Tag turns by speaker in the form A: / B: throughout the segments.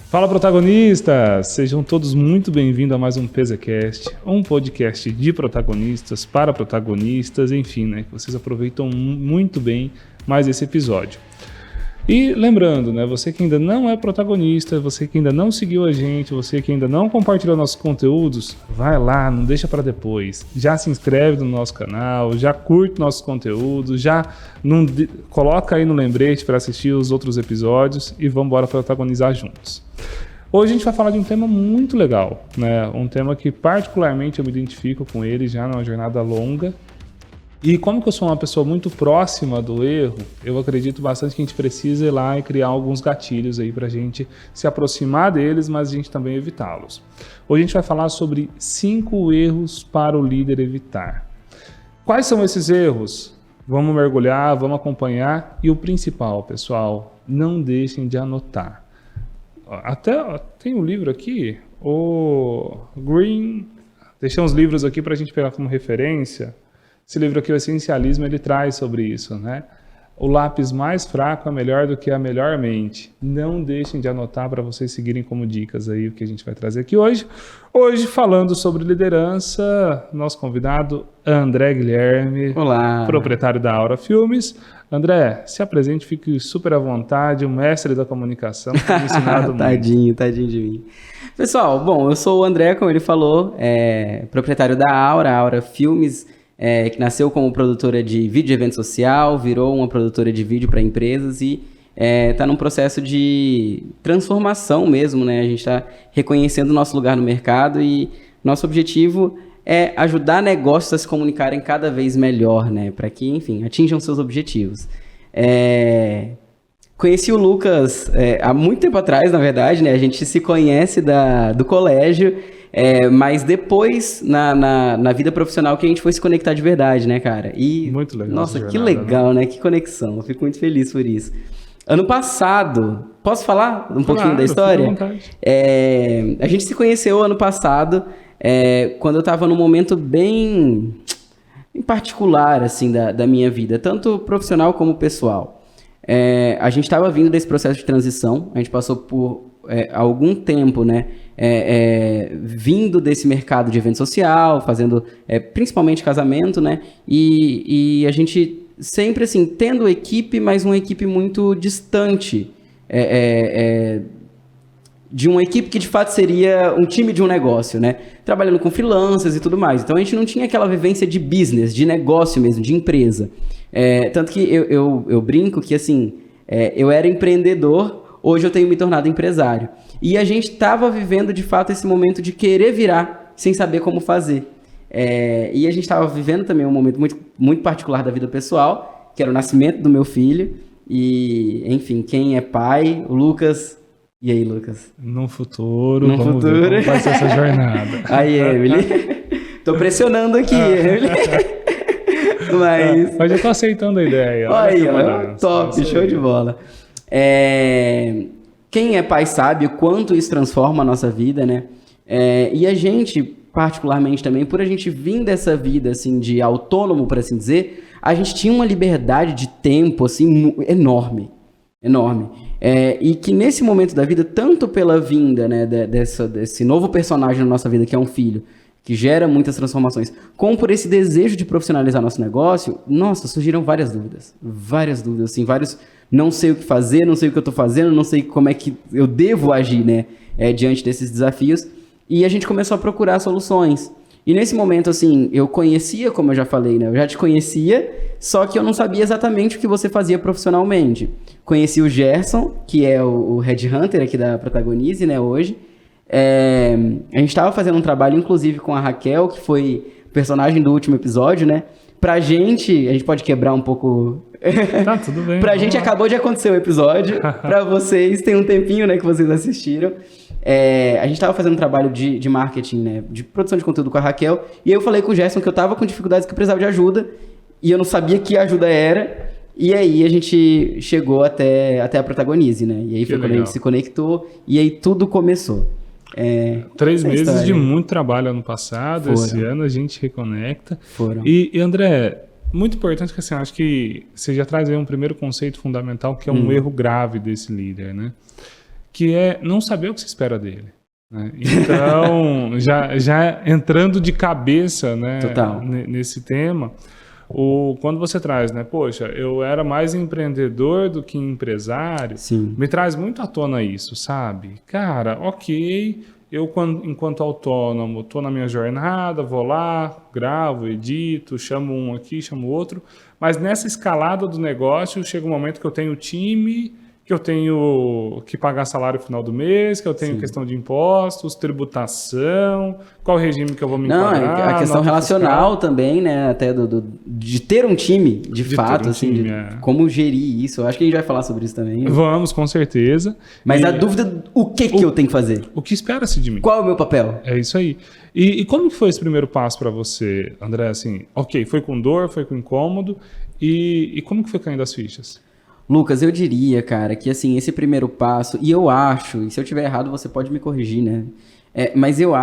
A: Fala, protagonistas! Sejam todos muito bem-vindos a mais um PesaCast, um podcast de protagonistas para protagonistas, enfim, né, que vocês aproveitam muito bem mais esse episódio. E lembrando, né, você que ainda não é protagonista, você que ainda não seguiu a gente, você que ainda não compartilhou nossos conteúdos, vai lá, não deixa para depois. Já se inscreve no nosso canal, já curte nossos conteúdos, já coloca aí no lembrete para assistir os outros episódios e vamos embora protagonizar juntos. Hoje a gente vai falar de um tema muito legal, né? Um tema que particularmente eu me identifico com ele já numa jornada longa. E como que eu sou uma pessoa muito próxima do erro, eu acredito bastante que a gente precisa ir lá e criar alguns gatilhos aí pra gente se aproximar deles, mas a gente também evitá-los. Hoje a gente vai falar sobre 5 erros para o líder evitar. Quais são esses erros? Vamos mergulhar, vamos acompanhar. E o principal, pessoal, não deixem de anotar. Até tem um livro aqui, o Green, deixei uns livros aqui pra gente pegar como referência. Esse livro aqui, o Essencialismo, ele traz sobre isso, né? O lápis mais fraco é melhor do que a melhor mente. Não deixem de anotar para vocês seguirem como dicas aí o que a gente vai trazer aqui hoje. Hoje, falando sobre liderança, nosso convidado, André Guilherme.
B: Olá.
A: Proprietário da Aura Filmes. André, se apresente, fique super à vontade, o mestre da comunicação, tem ensinado muito.
B: Tadinho de mim. Pessoal, bom, eu sou o André, como ele falou, proprietário da Aura Filmes, que nasceu como produtora de vídeo de evento social, virou uma produtora de vídeo para empresas e está num processo de transformação mesmo, né? A gente está reconhecendo o nosso lugar no mercado e nosso objetivo é ajudar negócios a se comunicarem cada vez melhor, né? Para que, enfim, atinjam seus objetivos. Conheci o Lucas há muito tempo atrás, na verdade, né? A gente se conhece do colégio, mas depois, na vida profissional, que a gente foi se conectar de verdade, né, cara? E,
A: muito legal.
B: Nossa, que legal, né? Que conexão. Eu fico muito feliz por isso. Ano passado, posso falar um pouquinho da história?
A: Fica à vontade.
B: A gente se conheceu ano passado, quando eu estava num momento bem em particular, assim, da minha vida, tanto profissional como pessoal. A gente estava vindo desse processo de transição, a gente passou por algum tempo, né, vindo desse mercado de evento social, fazendo principalmente casamento, né, e a gente sempre, assim, tendo equipe, mas uma equipe muito distante, de uma equipe que de fato seria um time de um negócio, né, trabalhando com freelancers e tudo mais. Então a gente não tinha aquela vivência de business, de negócio mesmo, de empresa. Tanto que eu brinco que, assim, eu era empreendedor, hoje eu tenho me tornado empresário. E a gente estava vivendo, de fato, esse momento de querer virar sem saber como fazer. E a gente estava vivendo também um momento muito, muito particular da vida pessoal, que era o nascimento do meu filho. E, enfim, quem é pai, o Lucas... E aí, Lucas?
A: No futuro, vamos ver como vai ser essa jornada.
B: Aí, Emily. Tô pressionando aqui, Emily. Mas eu
A: tô aceitando a ideia.
B: Aí, ó, top, show de bola. Quem é pai sabe o quanto isso transforma a nossa vida, né? E a gente, particularmente também, por a gente vir dessa vida, assim, de autônomo, por assim dizer, a gente tinha uma liberdade de tempo, assim, enorme. E que nesse momento da vida, tanto pela vinda, né, desse novo personagem na nossa vida, que é um filho, que gera muitas transformações, como por esse desejo de profissionalizar nosso negócio, nossa, surgiram várias dúvidas, assim, não sei o que fazer, não sei o que eu estou fazendo, não sei como é que eu devo agir, né, diante desses desafios, e a gente começou a procurar soluções. E nesse momento, assim, eu conhecia, como eu já falei, né, eu já te conhecia, só que eu não sabia exatamente o que você fazia profissionalmente. Conheci o Gerson, que é o Headhunter aqui da Protagonize, né, hoje. A gente estava fazendo um trabalho, inclusive, com a Raquel, que foi personagem do último episódio, né? Pra gente, a gente pode quebrar um pouco...
A: Tá, tudo bem.
B: Pra gente acabou de acontecer o episódio, pra vocês, tem um tempinho, né, que vocês assistiram. A gente estava fazendo um trabalho de marketing, né, de produção de conteúdo com a Raquel, e eu falei com o Gerson que eu estava com dificuldades, que eu precisava de ajuda, e eu não sabia que ajuda era, e aí a gente chegou até a Protagonize, né, e aí foi quando a gente se conectou, e aí tudo começou.
A: 3 meses de muito trabalho ano passado, esse ano a gente reconecta. E André, muito importante que assim, acho que você já traz aí um primeiro conceito fundamental, que é um erro grave desse líder, né? que é não saber o que se espera dele. Né? Então, já entrando de cabeça, né, nesse tema, quando você traz, né, poxa, eu era mais empreendedor do que empresário,
B: Sim.
A: me traz muito à tona isso, sabe? Cara, ok, eu enquanto autônomo estou na minha jornada, vou lá, gravo, edito, chamo um aqui, chamo outro, mas nessa escalada do negócio chega um momento que eu tenho time, que eu tenho que pagar salário no final do mês, que eu tenho questão de impostos, tributação, qual regime que eu vou me enquadrar.
B: Não, a questão relacional fiscal. Também, né, até de ter um time, de fato, assim, como gerir isso. Eu acho que a gente vai falar sobre isso também. Né?
A: Vamos, com certeza.
B: Mas a dúvida, o que eu tenho que fazer?
A: O que espera-se de mim?
B: Qual é o meu papel?
A: É isso aí. E como que foi esse primeiro passo para você, André? Assim, ok, foi com dor, foi com incômodo, e como que foi caindo as fichas?
B: Lucas, eu diria, cara, que assim, esse primeiro passo, e eu acho, e se eu tiver errado você pode me corrigir, né? Mas eu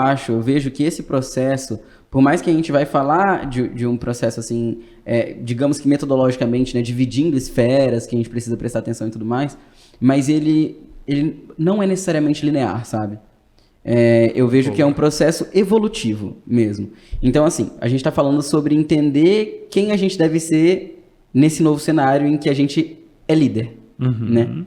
B: vejo que esse processo, por mais que a gente vai falar de um processo assim, digamos que metodologicamente, né, dividindo esferas, que a gente precisa prestar atenção e tudo mais, mas ele não é necessariamente linear, sabe? Eu vejo que é um processo evolutivo mesmo. Então, assim, a gente está falando sobre entender quem a gente deve ser nesse novo cenário em que a gente é líder, né?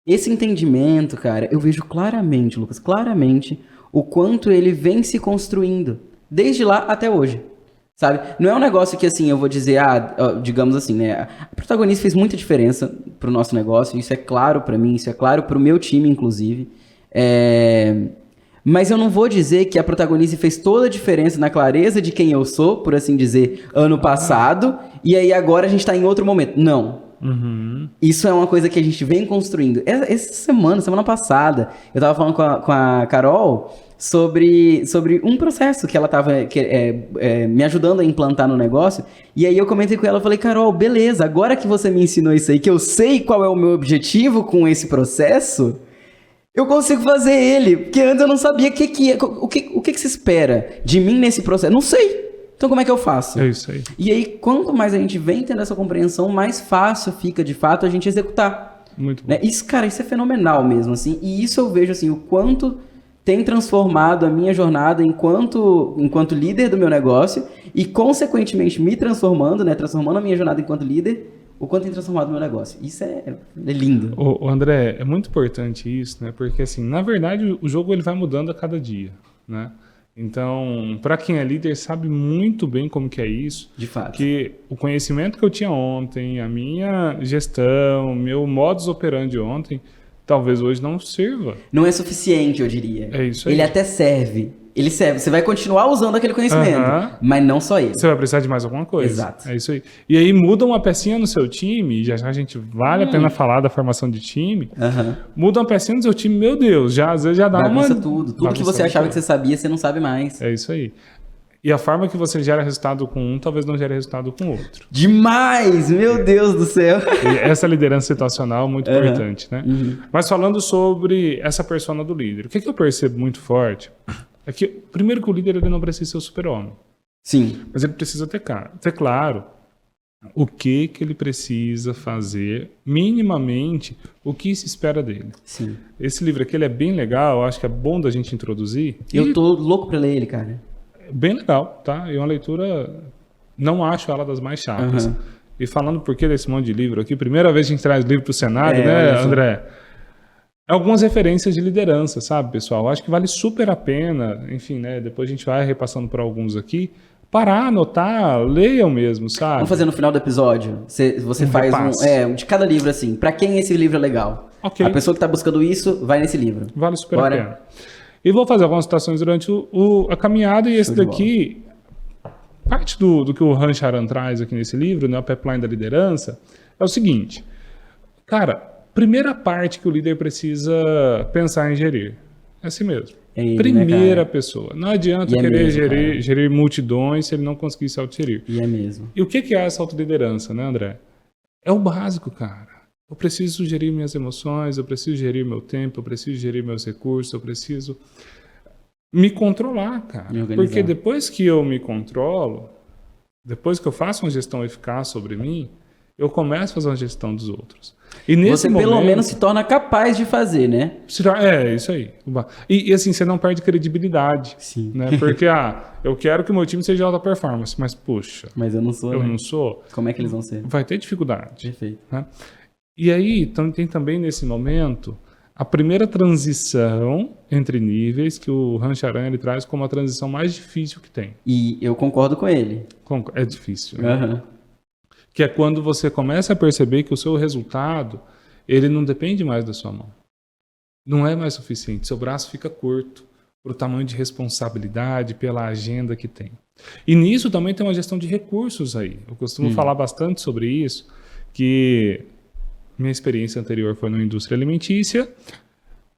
B: Esse entendimento, cara, eu vejo claramente, Lucas, claramente, o quanto ele vem se construindo, desde lá até hoje, sabe? Não é um negócio que, assim, eu vou dizer, digamos assim, né? A protagonista fez muita diferença pro nosso negócio, isso é claro pra mim, isso é claro pro meu time, inclusive. Mas eu não vou dizer que a protagonista fez toda a diferença na clareza de quem eu sou, por assim dizer, ano passado, e aí agora a gente tá em outro momento. Não. Isso é uma coisa que a gente vem construindo. Essa semana passada, eu tava falando com a Carol sobre um processo que ela tava me ajudando a implantar no negócio. E aí eu comentei com ela, eu falei, Carol, beleza, agora que você me ensinou isso aí, que eu sei qual é o meu objetivo com esse processo, eu consigo fazer ele. Porque antes eu não sabia o que se espera de mim nesse processo. Não sei. Então como é que eu faço?
A: É isso aí.
B: E aí, quanto mais a gente vem tendo essa compreensão, mais fácil fica, de fato, a gente executar.
A: Muito bom.
B: Né? Isso, cara, isso é fenomenal mesmo, assim. E isso eu vejo, assim, o quanto tem transformado a minha jornada enquanto líder do meu negócio e, consequentemente, me transformando, né? Transformando a minha jornada enquanto líder, o quanto tem transformado o meu negócio. Isso é lindo.
A: Ô, André, é muito importante isso, né? Porque, assim, na verdade, o jogo ele vai mudando a cada dia, né? Então, para quem é líder, sabe muito bem como que é isso.
B: De fato.
A: Que o conhecimento que eu tinha ontem, a minha gestão, meu modus operandi ontem, talvez hoje não sirva.
B: Não é suficiente, eu diria.
A: É isso aí.
B: Ele até serve. Ele serve. Você vai continuar usando aquele conhecimento, mas não só ele.
A: Você vai precisar de mais alguma coisa.
B: Exato.
A: É isso aí. E aí muda uma pecinha no seu time, já a gente vale a pena falar da formação de time. Muda uma pecinha no seu time, meu Deus, às vezes já dá
B: bagunça tudo. Tudo que você achava que você sabia, você não sabe mais.
A: É isso aí. E a forma que você gera resultado com um, talvez não gere resultado com o outro.
B: Demais! Meu Deus do céu!
A: E essa liderança situacional é muito importante, né? Mas falando sobre essa persona do líder, o que eu percebo muito forte é que, primeiro, que o líder ele não precisa ser o super-homem.
B: Sim.
A: Mas ele precisa ter claro o que ele precisa fazer, minimamente, o que se espera dele.
B: Sim.
A: Esse livro aqui ele é bem legal, acho que é bom da gente introduzir.
B: Eu tô louco pra ler ele, cara.
A: Bem legal, tá? É uma leitura, não acho ela das mais chatas. E falando por que desse monte de livro aqui, primeira vez que a gente traz livro pro cenário, né, André? Algumas referências de liderança, sabe, pessoal? Acho que vale super a pena, enfim, né? Depois a gente vai repassando por alguns aqui. Parar, anotar, leiam mesmo, sabe?
B: Vamos fazer no final do episódio. Você faz de cada livro, assim. Pra quem esse livro é legal?
A: Okay.
B: A pessoa que tá buscando isso, vai nesse livro.
A: Vale super a pena. E vou fazer algumas citações durante a caminhada, e esse daqui, parte do que o Han Charan traz aqui nesse livro, né, o pipeline da liderança, é o seguinte. Cara, primeira parte que o líder precisa pensar em gerir. É assim mesmo. Primeira pessoa. Não adianta querer gerir multidões se ele não conseguir se autogerir.
B: E é mesmo.
A: E o que é essa autoliderança, né, André? É o básico, cara. Eu preciso gerir minhas emoções, eu preciso gerir meu tempo, eu preciso gerir meus recursos, eu preciso me controlar, cara. Porque depois que eu me controlo, depois que eu faço uma gestão eficaz sobre mim, eu começo a fazer uma gestão dos outros. E nesse
B: Você pelo menos se torna capaz de fazer, né?
A: É, isso aí. E assim, você não perde credibilidade.
B: Sim.
A: Né? Porque, eu quero que o meu time seja de alta performance, mas, puxa,
B: Mas eu não sou,
A: eu
B: né?
A: não sou.
B: Como é que eles vão ser?
A: Vai ter dificuldade.
B: Perfeito.
A: Né? E aí, então, tem também nesse momento a primeira transição entre níveis que o Rancharan ele traz como a transição mais difícil que tem.
B: E eu concordo com ele.
A: É difícil. Né?
B: Uhum.
A: Que é quando você começa a perceber que o seu resultado ele não depende mais da sua mão. Não é mais suficiente. Seu braço fica curto para o tamanho de responsabilidade, pela agenda que tem. E nisso também tem uma gestão de recursos aí. Eu costumo falar bastante sobre isso, que minha experiência anterior foi na indústria alimentícia.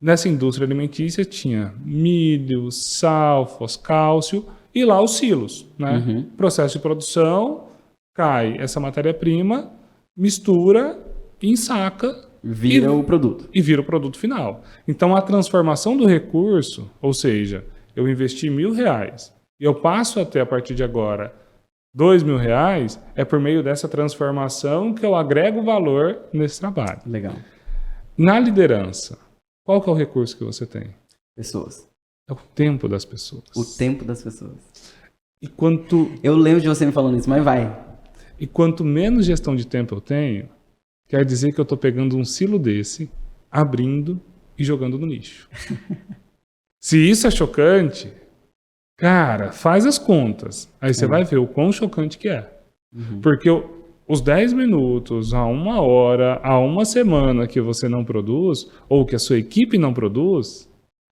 A: Nessa indústria alimentícia tinha milho, sal, foscálcio e lá os silos. Né? Processo de produção, cai essa matéria-prima, mistura, ensaca,
B: Vira o produto.
A: E vira o produto final. Então, a transformação do recurso, ou seja, eu investi R$1.000 e eu passo a ter, a partir de agora, R$2.000, é por meio dessa transformação que eu agrego valor nesse trabalho.
B: Legal.
A: Na liderança, qual que é o recurso que você tem?
B: Pessoas.
A: É o tempo das pessoas.
B: O tempo das pessoas.
A: E quanto...
B: Eu lembro de você me falando isso, mas vai.
A: E quanto menos gestão de tempo eu tenho, quer dizer que eu estou pegando um silo desse, abrindo e jogando no lixo. Se isso é chocante, cara, faz as contas. Aí você vai ver o quão chocante que é. Porque os 10 minutos, a 1 hora, a 1 semana que você não produz, ou que a sua equipe não produz,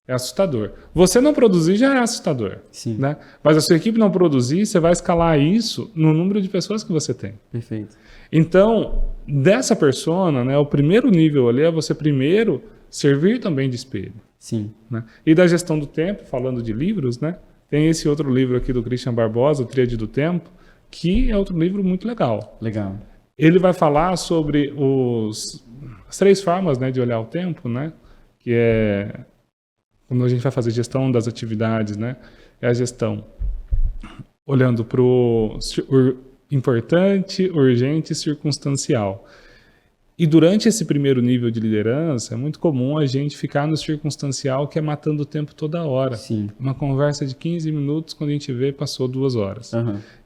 A: é assustador. Você não produzir já é assustador.
B: Sim.
A: Né? Mas a sua equipe não produzir, você vai escalar isso no número de pessoas que você tem.
B: Perfeito.
A: Então, dessa persona, né, o primeiro nível ali é você primeiro servir também de espelho.
B: Sim.
A: Né? E da gestão do tempo, falando de livros, né, tem esse outro livro aqui do Christian Barbosa, o Tríade do Tempo, que é outro livro muito legal.
B: Legal.
A: Ele vai falar sobre as 3 formas, né, de olhar o tempo, né, que é quando a gente vai fazer gestão das atividades, né, é a gestão olhando para o importante, urgente e circunstancial. E durante esse primeiro nível de liderança, é muito comum a gente ficar no circunstancial, que é matando o tempo toda hora.
B: Sim.
A: Uma conversa de 15 minutos, quando a gente vê, passou 2 horas.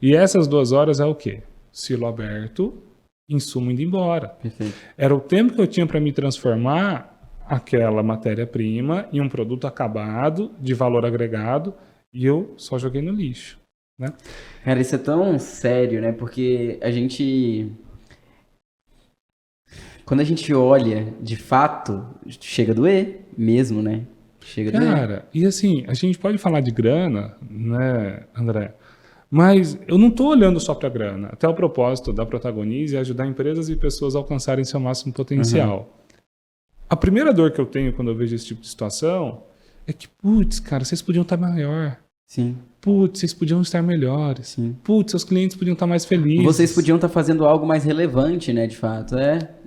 A: E essas 2 horas é o quê? Silo aberto, insumo indo embora.
B: Perfeito.
A: Era o tempo que eu tinha para me transformar aquela matéria-prima em um produto acabado, de valor agregado, e eu só joguei no lixo. Né?
B: Cara, isso é tão sério, né? Porque a gente... Quando a gente olha, de fato, chega a doer mesmo, né? Chega a doer.
A: Cara, e assim, a gente pode falar de grana, né, André? Mas eu não estou olhando só para a grana. Até o propósito da Protagonize é ajudar empresas e pessoas a alcançarem seu máximo potencial. A primeira dor que eu tenho quando eu vejo esse tipo de situação é que, putz, cara, vocês podiam estar maior.
B: Sim.
A: Putz, vocês podiam estar melhores.
B: Sim.
A: Putz, seus clientes podiam estar mais felizes.
B: Vocês podiam estar fazendo algo mais relevante, né, de fato.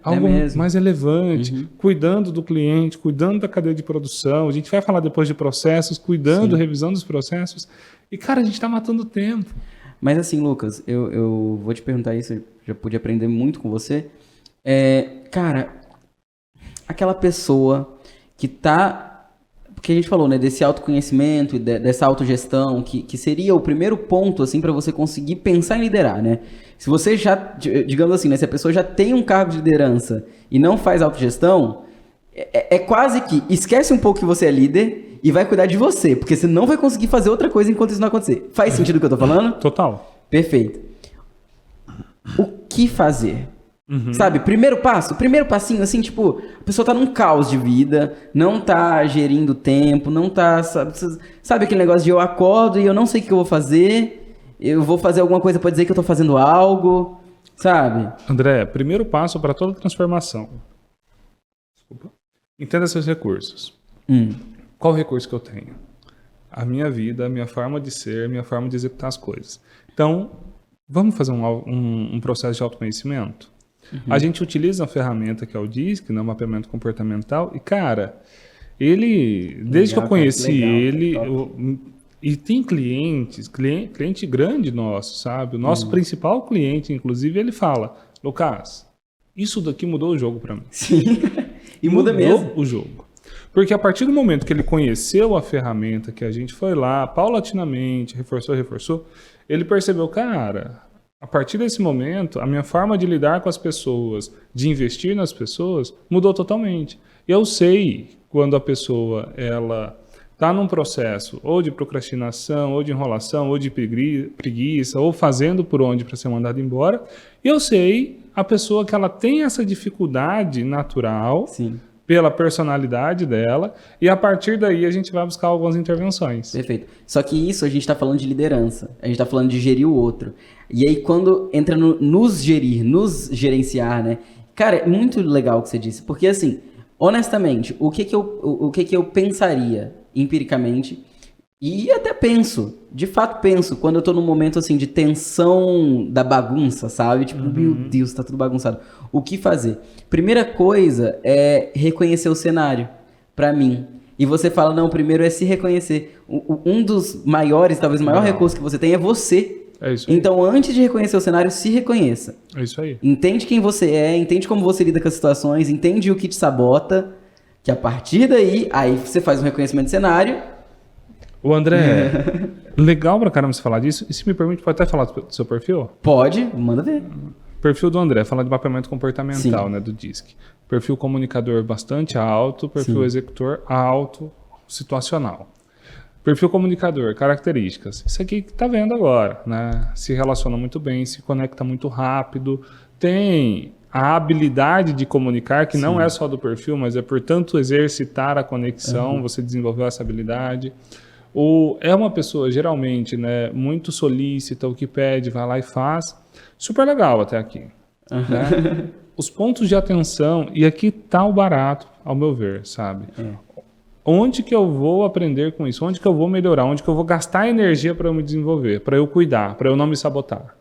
A: Algo
B: mesmo.
A: mais relevante, cuidando do cliente, cuidando da cadeia de produção. A gente vai falar depois de processos, cuidando, revisando os processos. E, cara, a gente está matando tempo.
B: Mas assim, Lucas, eu vou te perguntar isso, eu já pude aprender muito com você. Cara, aquela pessoa que tá... Porque a gente falou, né, desse autoconhecimento, dessa autogestão, que seria o primeiro ponto, assim, para você conseguir pensar em liderar, né? Se você já, digamos assim, né, se a pessoa já tem um cargo de liderança e não faz autogestão, é quase que esquece um pouco que você é líder e vai cuidar de você, porque você não vai conseguir fazer outra coisa enquanto isso não acontecer. Faz sentido o que eu tô falando?
A: Total.
B: Perfeito. O que fazer? Sabe, primeiro passinho, assim, tipo, a pessoa tá num caos de vida, não tá gerindo tempo, não tá, sabe aquele negócio de eu acordo e eu não sei o que eu vou fazer, eu vou fazer alguma coisa pra dizer que eu tô fazendo algo, sabe?
A: André, primeiro passo para toda transformação. Desculpa. Entenda seus recursos. Qual recurso que eu tenho? A minha vida, a minha forma de ser, a minha forma de executar as coisas. Então, vamos fazer um processo de autoconhecimento? A gente utiliza uma ferramenta que é o DISC, né, o mapeamento comportamental, e, cara, ele, desde que eu conheci ele, e tem cliente grande nosso, sabe? O nosso principal cliente, inclusive, ele fala, Lucas, isso daqui mudou o jogo para mim.
B: Sim, e muda mesmo.
A: O jogo. Porque a partir do momento que ele conheceu a ferramenta, que a gente foi lá, paulatinamente, reforçou, ele percebeu, cara, a partir desse momento, a minha forma de lidar com as pessoas, de investir nas pessoas, mudou totalmente. Eu sei quando a pessoa, ela está num processo ou de procrastinação, ou de enrolação, ou de preguiça, ou fazendo por onde para ser mandado embora, e eu sei a pessoa que ela tem essa dificuldade natural,
B: Sim.
A: pela personalidade dela, e a partir daí a gente vai buscar algumas intervenções.
B: Perfeito. Só que isso a gente está falando de liderança, a gente está falando de gerir o outro. E aí quando entra no nos gerir, nos gerenciar, né? Cara, é muito legal o que você disse, porque assim, honestamente, o que que eu pensaria empiricamente, e até penso, de fato penso, quando eu tô num momento assim de tensão da bagunça, sabe? Tipo, meu Deus, tá tudo bagunçado. O que fazer? Primeira coisa é reconhecer o cenário, pra mim. E você fala, não, primeiro é se reconhecer. Um dos maiores, talvez o maior recurso que você tem é você.
A: É isso aí.
B: Então, antes de reconhecer o cenário, se reconheça.
A: É isso aí.
B: Entende quem você é, entende como você lida com as situações, entende o que te sabota, que a partir daí, aí você faz um reconhecimento de cenário.
A: O André, legal pra caramba você falar disso. E se me permite, pode até falar do seu perfil?
B: Pode, manda ver.
A: Perfil do André, falar de mapeamento comportamental,
B: Sim.
A: né, do DISC. Perfil comunicador bastante alto, perfil
B: Sim.
A: executor alto, situacional. Perfil comunicador, características. Isso aqui que tá vendo agora, né? Se relaciona muito bem, se conecta muito rápido, tem a habilidade de comunicar, que não é só do perfil, mas é por tanto exercitar a conexão, você desenvolveu essa habilidade. É uma pessoa, geralmente, né, muito solícita, o que pede, vai lá e faz. Super legal até aqui. Né? Os pontos de atenção, e aqui tá o barato, ao meu ver, sabe? Onde que eu vou aprender com isso? Onde que eu vou melhorar? Onde que eu vou gastar energia para eu me desenvolver? Para eu cuidar? Para eu não me sabotar?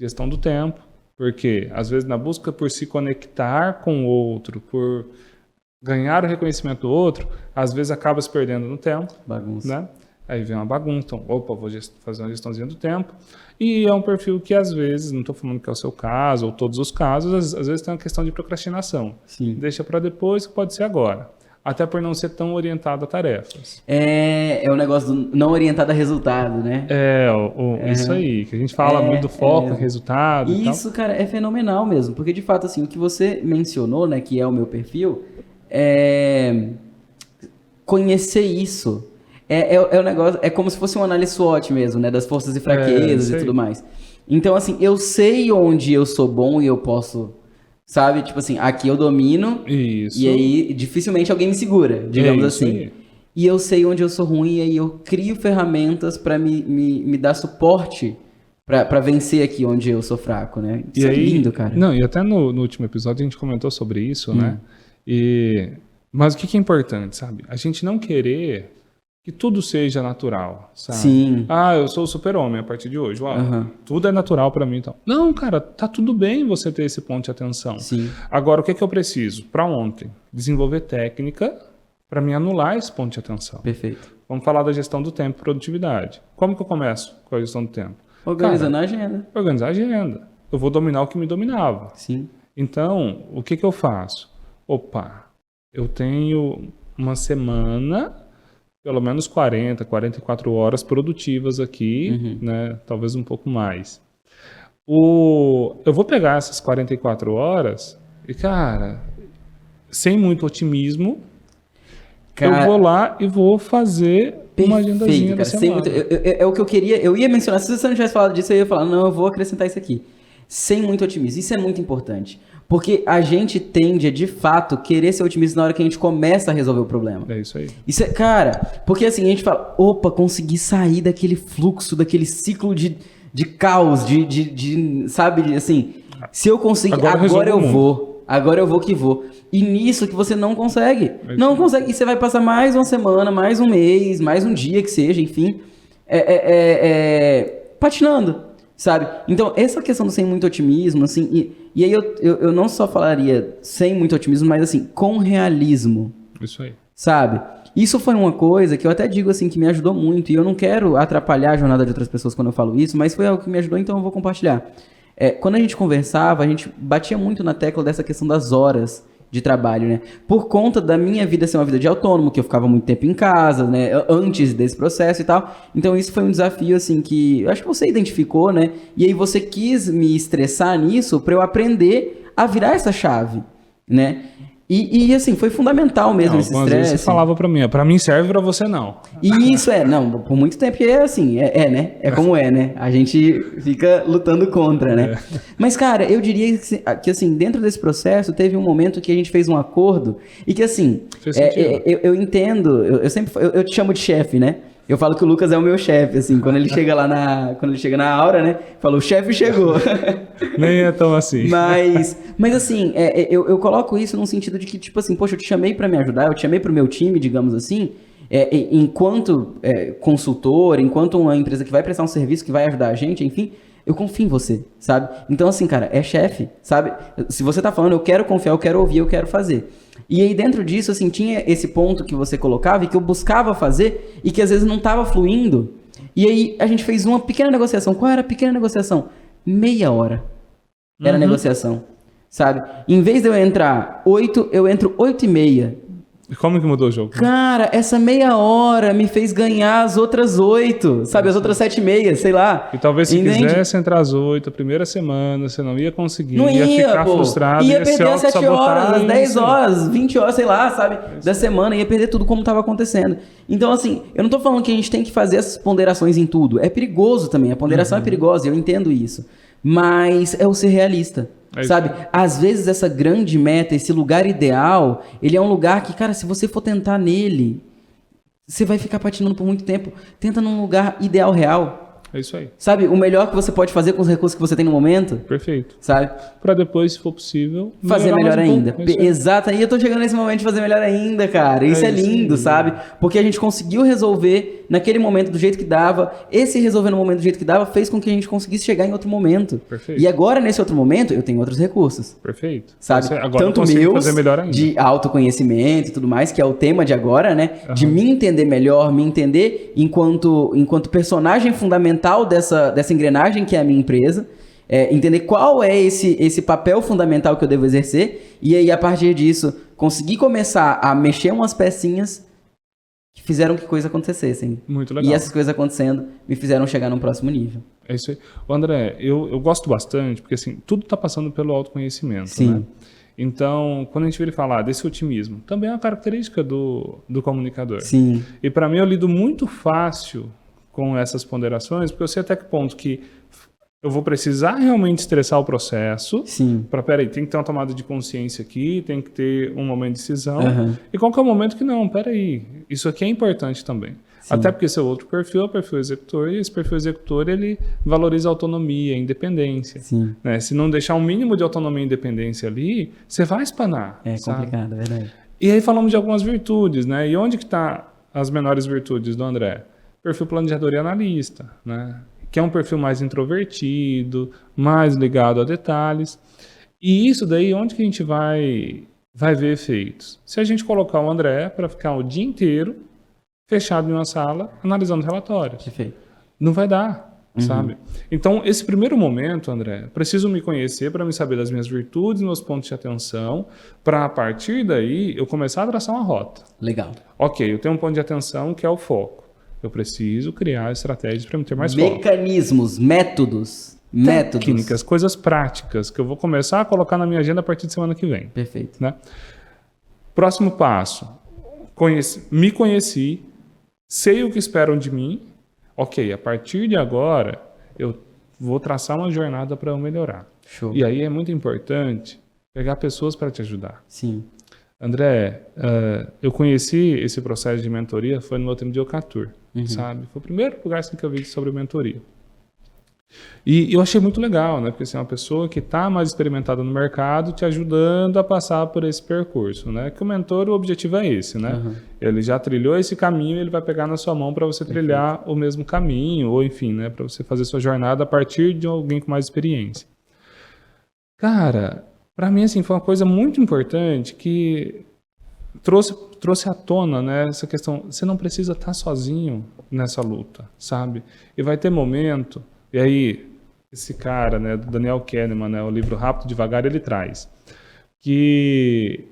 A: Gestão do tempo, porque às vezes na busca por se conectar com o outro, por ganhar o reconhecimento do outro, às vezes acaba se perdendo no tempo.
B: Bagunça.
A: Né? Aí vem uma bagunça, então, opa, vou fazer uma gestãozinha do tempo. E é um perfil que às vezes, não estou falando que é o seu caso, ou todos os casos, às vezes tem uma questão de procrastinação.
B: Sim.
A: Deixa para depois, que pode ser agora. Até por não ser tão orientado a tarefas.
B: É o negócio do não orientado a resultado, né?
A: Isso aí, que a gente fala muito do foco, resultado e tal.
B: Isso, cara, é fenomenal mesmo, porque de fato, assim, o que você mencionou, né, que é o meu perfil, é conhecer isso. É um negócio, é como se fosse uma análise SWOT mesmo, né, das forças e fraquezas e tudo mais. Então, assim, eu sei onde eu sou bom e eu posso, sabe, tipo assim, aqui eu domino.
A: Isso.
B: E aí dificilmente alguém me segura, digamos assim. Aí. E eu sei onde eu sou ruim e aí eu crio ferramentas pra me dar suporte pra vencer aqui onde eu sou fraco, né? Isso é lindo, cara.
A: Não, e até no último episódio a gente comentou sobre isso, né? Mas o que é importante, sabe? A gente não querer que tudo seja natural, sabe?
B: Sim.
A: Eu sou o super-homem a partir de hoje. Tudo é natural pra mim, então. Não, cara, tá tudo bem você ter esse ponto de atenção.
B: Sim.
A: Agora, o que eu preciso? Pra ontem, desenvolver técnica pra me anular esse ponto de atenção.
B: Perfeito.
A: Vamos falar da gestão do tempo e produtividade. Como que eu começo com a gestão do tempo?
B: Organizando a agenda.
A: Organizar a agenda. Eu vou dominar o que me dominava.
B: Sim.
A: Então, o que eu faço? Eu tenho uma semana, pelo menos 40, 44 horas produtivas aqui, né? Talvez um pouco mais. Eu vou pegar essas 44 horas e, cara, sem muito otimismo, eu vou lá e vou fazer uma agendazinha da semana.
B: É o que eu queria, eu ia mencionar, se você não tivesse falado disso, eu ia falar, não, eu vou acrescentar isso aqui. Sem muito otimismo, isso é muito importante. Porque a gente tende a, de fato, querer ser otimista na hora que a gente começa a resolver o problema.
A: É isso aí.
B: Isso é, cara, porque assim, a gente fala, consegui sair daquele fluxo, daquele ciclo de caos, sabe, assim, se eu conseguir, agora eu vou que vou. E nisso que você não consegue. Não consegue. E você vai passar mais uma semana, mais um mês, mais um dia que seja, enfim, patinando, sabe? Então, essa questão do sem muito otimismo, assim, e aí eu não só falaria sem muito otimismo, mas assim, com realismo.
A: Isso aí.
B: Sabe? Isso foi uma coisa que eu até digo assim, que me ajudou muito, e eu não quero atrapalhar a jornada de outras pessoas quando eu falo isso, mas foi algo que me ajudou, então eu vou compartilhar. quando a gente conversava, a gente batia muito na tecla dessa questão das horas de trabalho, né? Por conta da minha vida ser uma vida de autônomo, que eu ficava muito tempo em casa, né? Antes desse processo e tal. Então isso foi um desafio, assim, que eu acho que você identificou, né? E aí você quis me estressar nisso para eu aprender a virar essa chave, né? E assim, foi fundamental mesmo esse estresse.
A: Você falava pra mim serve, pra você não.
B: E isso não, por muito tempo é assim, né? É como né? A gente fica lutando contra, né? Mas, cara, eu diria que assim, dentro desse processo, teve um momento que a gente fez um acordo e que, assim, eu entendo, eu te chamo de chefe, né? Eu falo que o Lucas é o meu chefe, assim, quando ele chega lá quando ele chega na aura, né? Fala, o chefe chegou.
A: Nem é tão assim.
B: Mas assim, eu coloco isso num sentido de que, tipo assim, poxa, eu te chamei pra me ajudar, eu te chamei pro meu time, digamos assim, enquanto consultor, enquanto uma empresa que vai prestar um serviço, que vai ajudar a gente, enfim, eu confio em você, sabe? Então, assim, cara, é chefe, sabe? Se você tá falando, eu quero confiar, eu quero ouvir, eu quero fazer. E aí dentro disso, assim, tinha esse ponto que você colocava e que eu buscava fazer e que às vezes não estava fluindo. E aí a gente fez uma pequena negociação. Qual era a pequena negociação? Meia hora era a negociação, sabe? Em vez de eu entrar 8, eu entro 8h30.
A: E como que mudou o jogo?
B: Cara, essa meia hora me fez ganhar as outras 8, sabe? As outras 7h30, sei lá.
A: E talvez se quisesse entrar às 8, a primeira semana, você não ia conseguir.
B: Não ia
A: ficar frustrado.
B: Ia perder as 7 horas, as 10 horas, 20 horas, sei lá, sabe? Da semana, ia perder tudo como estava acontecendo. Então, assim, eu não tô falando que a gente tem que fazer essas ponderações em tudo. É perigoso também, a ponderação é perigosa, eu entendo isso. Mas é o ser realista. Sabe? Às vezes essa grande meta, esse lugar ideal, ele é um lugar que, cara, se você for tentar nele, você vai ficar patinando por muito tempo. Tenta num lugar ideal real.
A: É isso aí.
B: Sabe? O melhor que você pode fazer com os recursos que você tem no momento.
A: Perfeito.
B: Sabe?
A: Pra depois, se for possível,
B: fazer melhor ainda. Exato. E eu tô chegando nesse momento de fazer melhor ainda, cara. Isso é lindo, sabe? Porque a gente conseguiu resolver naquele momento do jeito que dava. Esse resolver no momento do jeito que dava fez com que a gente conseguisse chegar em outro momento.
A: Perfeito.
B: E agora, nesse outro momento, eu tenho outros recursos.
A: Perfeito.
B: Sabe?
A: Agora
B: tanto
A: meus fazer melhor ainda.
B: De autoconhecimento e tudo mais, que é o tema de agora, né? De me entender melhor, me entender enquanto personagem fundamental dessa engrenagem que é a minha empresa. Entender qual é esse papel fundamental que eu devo exercer. E aí, a partir disso, conseguir começar a mexer umas pecinhas que fizeram que coisas acontecessem.
A: Muito legal.
B: E essas coisas acontecendo me fizeram chegar num próximo nível.
A: É isso aí. André, eu gosto bastante, porque assim, tudo está passando pelo autoconhecimento,
B: Sim.
A: né? Então, quando a gente vira falar desse otimismo, também é uma característica do comunicador.
B: Sim.
A: E para mim, eu lido muito fácil com essas ponderações, porque eu sei até que ponto que eu vou precisar realmente estressar o processo.
B: Sim.
A: Peraí, tem que ter uma tomada de consciência aqui, tem que ter um momento de decisão. E qual que é o momento que não, peraí, isso aqui é importante também. Sim. Até porque seu outro perfil é o perfil executor, e esse perfil executor, ele valoriza a autonomia, a independência.
B: Sim.
A: Né? Se não deixar um mínimo de autonomia e independência ali, você vai espanar.
B: É
A: sabe?
B: complicado, é verdade.
A: E aí falamos de algumas virtudes, né? E onde que tá as menores virtudes do André? Perfil planejador e analista, né? Que é um perfil mais introvertido, mais ligado a detalhes. E isso daí, onde que a gente vai ver efeitos? Se a gente colocar o André para ficar o dia inteiro fechado em uma sala, analisando relatórios.
B: Perfeito.
A: Não vai dar, sabe? Então, esse primeiro momento, André, preciso me conhecer para me saber das minhas virtudes, meus pontos de atenção, para a partir daí eu começar a traçar uma rota.
B: Legal.
A: Ok, eu tenho um ponto de atenção que é o foco. Eu preciso criar estratégias para me ter mais foco.
B: Mecanismos, métodos.
A: Técnicas, coisas práticas que eu vou começar a colocar na minha agenda a partir de semana que vem.
B: Perfeito.
A: Né? Próximo passo. Me conheci, sei o que esperam de mim. Ok, a partir de agora eu vou traçar uma jornada para eu melhorar.
B: Show.
A: E aí é muito importante pegar pessoas para te ajudar.
B: Sim.
A: André, eu conheci esse processo de mentoria, foi no meu tempo de Ocatur, sabe? Foi o primeiro lugar assim, que eu vi sobre mentoria. E eu achei muito legal, né? Porque assim, é uma pessoa que está mais experimentada no mercado te ajudando a passar por esse percurso, né? Que o mentor, o objetivo é esse, né? Ele já trilhou esse caminho, ele vai pegar na sua mão para você trilhar o mesmo caminho, ou enfim, né? Para você fazer sua jornada a partir de alguém com mais experiência. Cara, para mim, assim, foi uma coisa muito importante que trouxe à tona, né, essa questão. Você não precisa estar sozinho nessa luta, sabe? E vai ter momento, e aí esse cara, né, do Daniel Kahneman, né, o livro Rápido e Devagar, ele traz que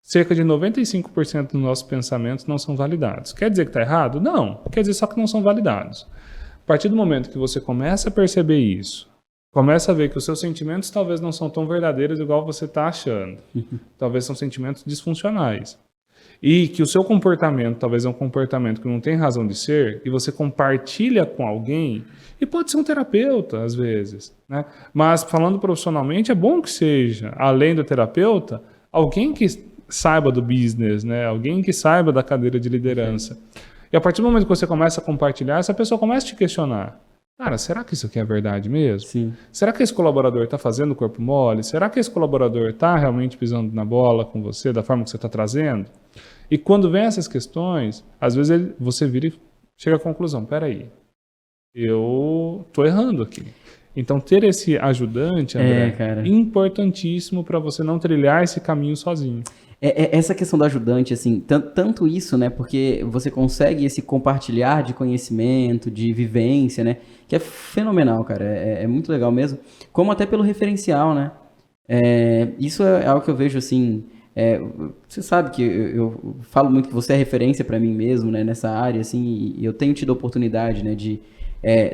A: cerca de 95% dos nossos pensamentos não são validados. Quer dizer que está errado? Não. Quer dizer só que não são validados. A partir do momento que você começa a perceber isso, começa a ver que os seus sentimentos talvez não são tão verdadeiros igual você está achando. Talvez são sentimentos disfuncionais. E que o seu comportamento talvez é um comportamento que não tem razão de ser, e você compartilha com alguém, e pode ser um terapeuta, às vezes, né? Mas falando profissionalmente, é bom que seja, além do terapeuta, alguém que saiba do business, né? Alguém que saiba da cadeira de liderança. E a partir do momento que você começa a compartilhar, essa pessoa começa a te questionar. Cara, será que isso aqui é verdade mesmo?
B: Sim.
A: Será que esse colaborador está fazendo o corpo mole? Será que esse colaborador está realmente pisando na bola com você, da forma que você está trazendo? E quando vem essas questões, às vezes você vira e chega à conclusão, peraí, eu estou errando aqui. Então ter esse ajudante, André, é importantíssimo para você não trilhar esse caminho sozinho.
B: Essa questão do ajudante, assim, tanto isso, né, porque você consegue esse compartilhar de conhecimento, de vivência, né, que é fenomenal, cara, é muito legal mesmo, como até pelo referencial, né, isso é algo que eu vejo, assim, você sabe que eu falo muito que você é referência para mim mesmo, né, nessa área, assim, e eu tenho tido a oportunidade, né, de,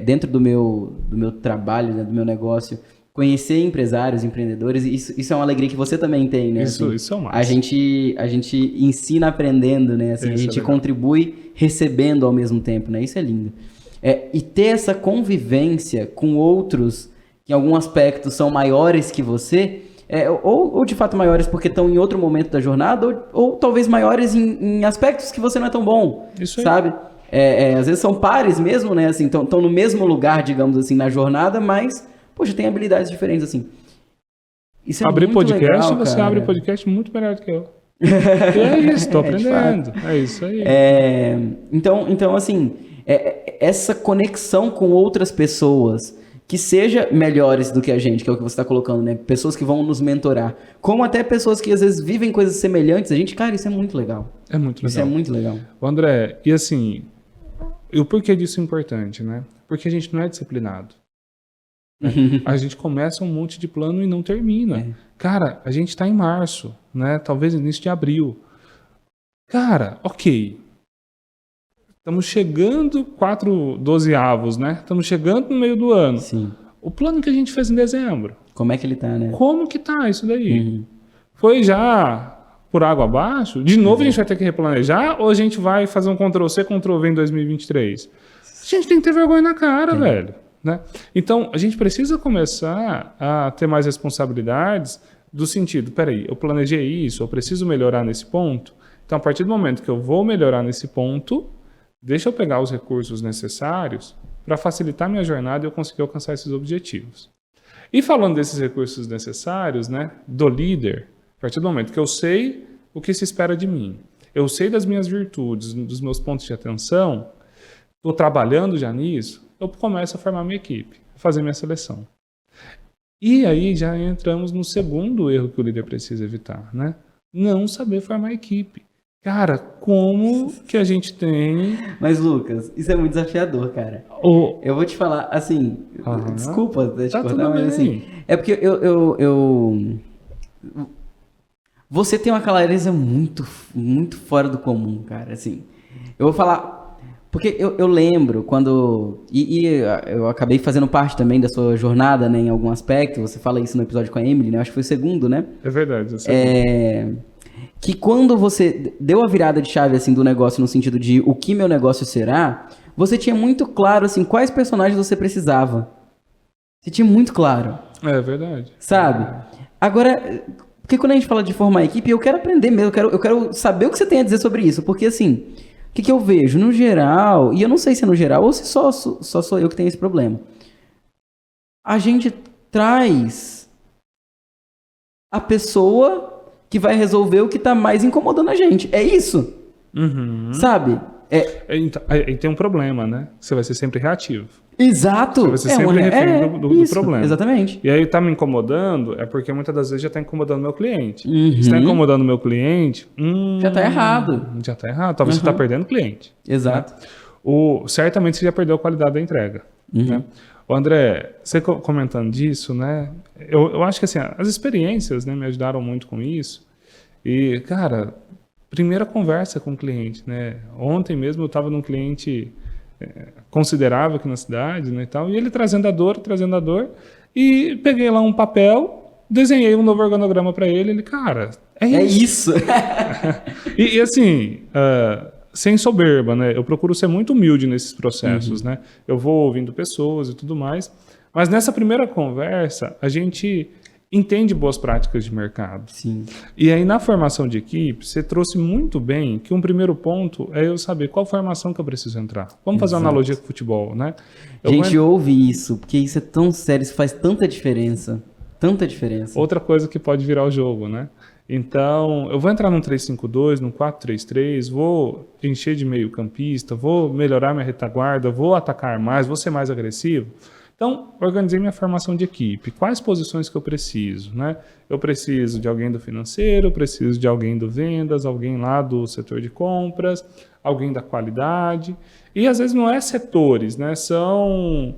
B: dentro do meu trabalho, né, do meu negócio, conhecer empresários, empreendedores, isso é uma alegria que você também tem, né?
A: Isso é o máximo.
B: A gente ensina aprendendo, né? Assim, a gente contribui recebendo ao mesmo tempo, né? Isso é lindo. E ter essa convivência com outros que em algum aspecto são maiores que você, ou de fato maiores porque estão em outro momento da jornada, ou talvez maiores em aspectos que você não é tão bom,
A: isso aí.
B: Sabe? Às vezes são pares mesmo, né? Assim, estão no mesmo lugar, digamos assim, na jornada, mas poxa, tem habilidades diferentes, assim. Isso é
A: abrir
B: muito
A: podcast,
B: legal,
A: você
B: cara.
A: abre podcast muito melhor do que eu. E é isso, tô aprendendo. É isso aí.
B: Então, assim, essa conexão com outras pessoas que seja melhores do que a gente, que é o que você está colocando, né? Pessoas que vão nos mentorar. Como até pessoas que às vezes vivem coisas semelhantes. A gente, cara, isso é muito legal.
A: É muito legal.
B: Isso é muito legal.
A: André, e assim, e o porquê disso é importante, né? Porque a gente não é disciplinado. A gente começa um monte de plano e não termina. Cara, a gente está em março, né? Talvez início de abril. Cara, ok. Estamos chegando 4/12avos, né? Estamos chegando no meio do ano.
B: Sim.
A: O plano que a gente fez em dezembro.
B: Como é que ele tá, né?
A: Como que tá isso daí? Foi já por água abaixo? De novo a gente vai ter que replanejar ou a gente vai fazer um Ctrl+C, Ctrl+V em 2023? A gente tem que ter vergonha na cara, velho. Né? Então, a gente precisa começar a ter mais responsabilidades do sentido, peraí, eu planejei isso, eu preciso melhorar nesse ponto. Então, a partir do momento que eu vou melhorar nesse ponto, deixa eu pegar os recursos necessários para facilitar minha jornada e eu conseguir alcançar esses objetivos. E falando desses recursos necessários, né, do líder, a partir do momento que eu sei o que se espera de mim, eu sei das minhas virtudes, dos meus pontos de atenção, estou trabalhando já nisso, eu começo a formar minha equipe, fazer minha seleção. E aí já entramos no segundo erro que o líder precisa evitar, né? Não saber formar equipe. Cara, como que a gente tem...
B: Mas, Lucas, isso é muito desafiador, cara. Eu vou te falar, assim... Desculpa te cortar, mas assim... É porque você tem uma clareza muito, muito fora do comum, cara, assim. Eu vou falar... Porque eu lembro quando... E eu acabei fazendo parte também da sua jornada, né, em algum aspecto. Você fala isso no episódio com a Emily, né? Acho que foi o segundo, né?
A: É verdade.
B: Que quando você deu a virada de chave, assim, do negócio no sentido de o que meu negócio será, você tinha muito claro, assim, quais personagens você precisava. Você tinha muito claro.
A: É verdade.
B: Sabe? Agora, porque quando a gente fala de formar equipe, eu quero aprender mesmo. Eu quero saber o que você tem a dizer sobre isso. Porque, assim... O que eu vejo? No geral, e eu não sei se é no geral ou se só sou eu que tenho esse problema. A gente traz a pessoa que vai resolver o que está mais incomodando a gente. É isso. Sabe?
A: E tem um problema, né? Você vai ser sempre reativo.
B: Exato.
A: Você vai ser sempre refém do problema.
B: Exatamente.
A: E aí tá me incomodando, é porque muitas das vezes já tá incomodando meu cliente. Se tá incomodando meu cliente...
B: já tá errado.
A: Já tá errado. Talvez você tá perdendo cliente.
B: Exato.
A: Né? Certamente você já perdeu a qualidade da entrega. Né? O André, você comentando disso, né? Eu acho que assim, as experiências, né, me ajudaram muito com isso. E, cara, primeira conversa com o cliente, né? Ontem mesmo eu estava num cliente considerável aqui na cidade, né, e tal, e ele trazendo a dor, e peguei lá um papel, desenhei um novo organograma para ele, cara, é isso. E assim, sem soberba, né? Eu procuro ser muito humilde nesses processos, né? Eu vou ouvindo pessoas e tudo mais, mas nessa primeira conversa, a gente entende boas práticas de mercado.
B: Sim.
A: E aí, na formação de equipe, você trouxe muito bem que um primeiro ponto é eu saber qual formação que eu preciso entrar. Vamos fazer uma analogia com o futebol, né?
B: Gente, ouve isso, porque isso é tão sério, isso faz tanta diferença. Tanta diferença.
A: Outra coisa que pode virar o jogo, né? Então, eu vou entrar num 3-5-2, num 4-3-3, vou encher de meio campista, vou melhorar minha retaguarda, vou atacar mais, vou ser mais agressivo. Então, organizei minha formação de equipe. Quais posições que eu preciso, né? Eu preciso de alguém do financeiro, eu preciso de alguém do vendas, alguém lá do setor de compras, alguém da qualidade. E às vezes não é setores, né? São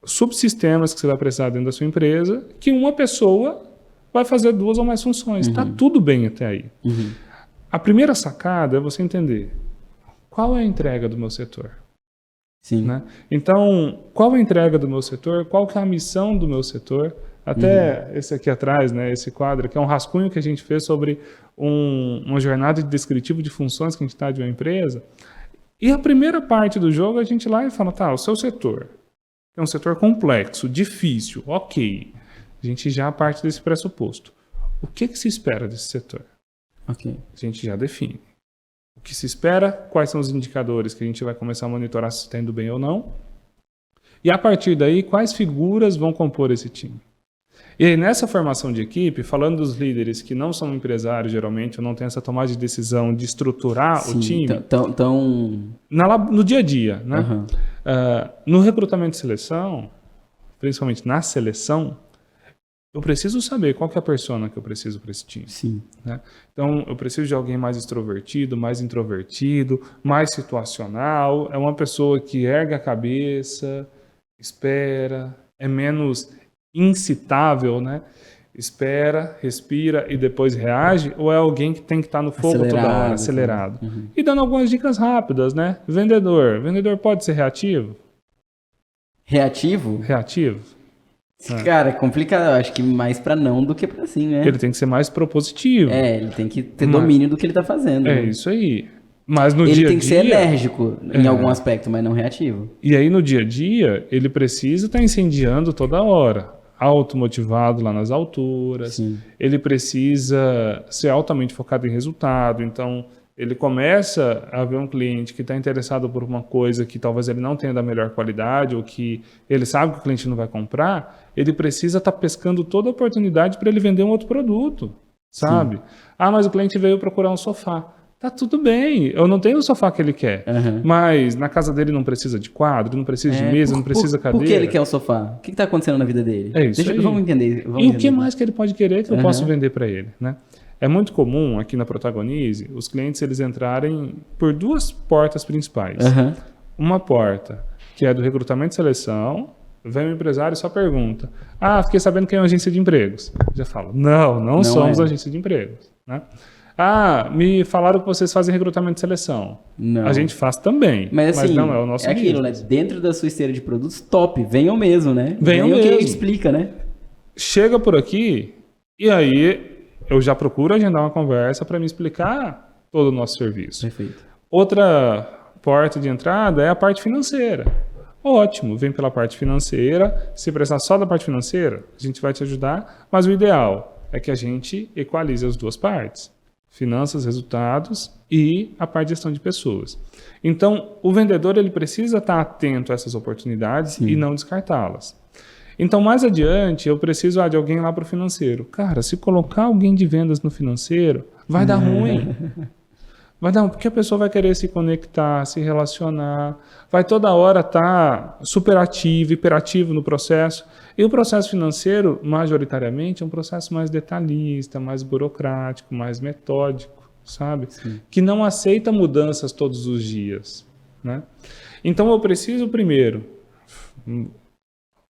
A: subsistemas que você vai precisar dentro da sua empresa, que uma pessoa vai fazer 2 ou mais funções. Está tudo bem até aí. A primeira sacada é você entender qual é a entrega do meu setor.
B: Sim.
A: Né? Então, qual a entrega do meu setor? Qual que é a missão do meu setor? Até esse aqui atrás, né, esse quadro, que é um rascunho que a gente fez sobre uma jornada de descritivo de funções que a gente está de uma empresa. E a primeira parte do jogo, a gente lá e fala, tá, o seu setor é um setor complexo, difícil, ok. A gente já parte desse pressuposto. O que se espera desse setor?
B: Ok.
A: A gente já define. O que se espera, quais são os indicadores que a gente vai começar a monitorar se está indo bem ou não. E a partir daí, quais figuras vão compor esse time. E aí, nessa formação de equipe, falando dos líderes que não são empresários, geralmente, ou não têm essa tomada de decisão de estruturar o time, no dia a dia, né? No recrutamento e seleção, principalmente na seleção, eu preciso saber qual que é a persona que eu preciso para esse time.
B: Sim.
A: Né? Então, eu preciso de alguém mais extrovertido, mais introvertido, mais situacional. É uma pessoa que ergue a cabeça, espera, é menos incitável, né? Espera, respira e depois reage, ou é alguém que tem que estar no fogo toda hora, acelerado. E dando algumas dicas rápidas, né? Vendedor pode ser reativo?
B: Reativo? Cara, é complicado. Eu acho que mais pra não do que pra sim, né?
A: Ele tem que ser mais propositivo.
B: Ele tem que ter domínio do que ele tá fazendo.
A: É isso aí. Mas no dia a dia...
B: Ele tem que ser enérgico em algum aspecto, mas não reativo.
A: E aí no dia a dia, ele precisa estar incendiando toda hora. Automotivado lá nas alturas.
B: Sim.
A: Ele precisa ser altamente focado em resultado. Então, ele começa a ver um cliente que está interessado por uma coisa que talvez ele não tenha da melhor qualidade ou que ele sabe que o cliente não vai comprar, ele precisa estar pescando toda a oportunidade para ele vender um outro produto, sabe? Sim. Ah, mas o cliente veio procurar um sofá. Tá tudo bem, eu não tenho o sofá que ele quer, mas na casa dele não precisa de quadro, não precisa de mesa, não precisa de cadeira.
B: Por que ele quer o sofá? O que está acontecendo na vida dele?
A: É isso aí.
B: Vamos entender.
A: E o que mais que ele pode querer que eu posso vender para ele, né? É muito comum aqui na Protagonize os clientes eles entrarem por 2 portas principais. Uma porta que é do recrutamento e seleção, vem o empresário e só pergunta: ah, fiquei sabendo que é uma agência de empregos. Já falo: não somos agência de empregos. Né? Ah, me falaram que vocês fazem recrutamento e seleção.
B: Não.
A: A gente faz também,
B: mas assim,
A: não é o nosso
B: aquilo, né? Dentro da sua esteira de produtos, top, venham mesmo, né?
A: Venham mesmo.
B: Que a gente explica, né?
A: Chega por aqui e aí eu já procuro agendar uma conversa para me explicar todo o nosso serviço.
B: Perfeito.
A: Outra porta de entrada é a parte financeira. Ótimo, vem pela parte financeira. Se precisar só da parte financeira, a gente vai te ajudar, mas o ideal é que a gente equalize as 2 partes. Finanças, resultados e a parte de gestão de pessoas. Então, o vendedor ele precisa estar atento a essas oportunidades e não descartá-las. Então, mais adiante, eu preciso de alguém lá para o financeiro. Cara, se colocar alguém de vendas no financeiro, vai dar ruim. Vai dar ruim, porque a pessoa vai querer se conectar, se relacionar, vai toda hora estar super ativo, hiperativo no processo. E o processo financeiro, majoritariamente, é um processo mais detalhista, mais burocrático, mais metódico, sabe? Sim. Que não aceita mudanças todos os dias, né? Então, eu preciso, primeiro,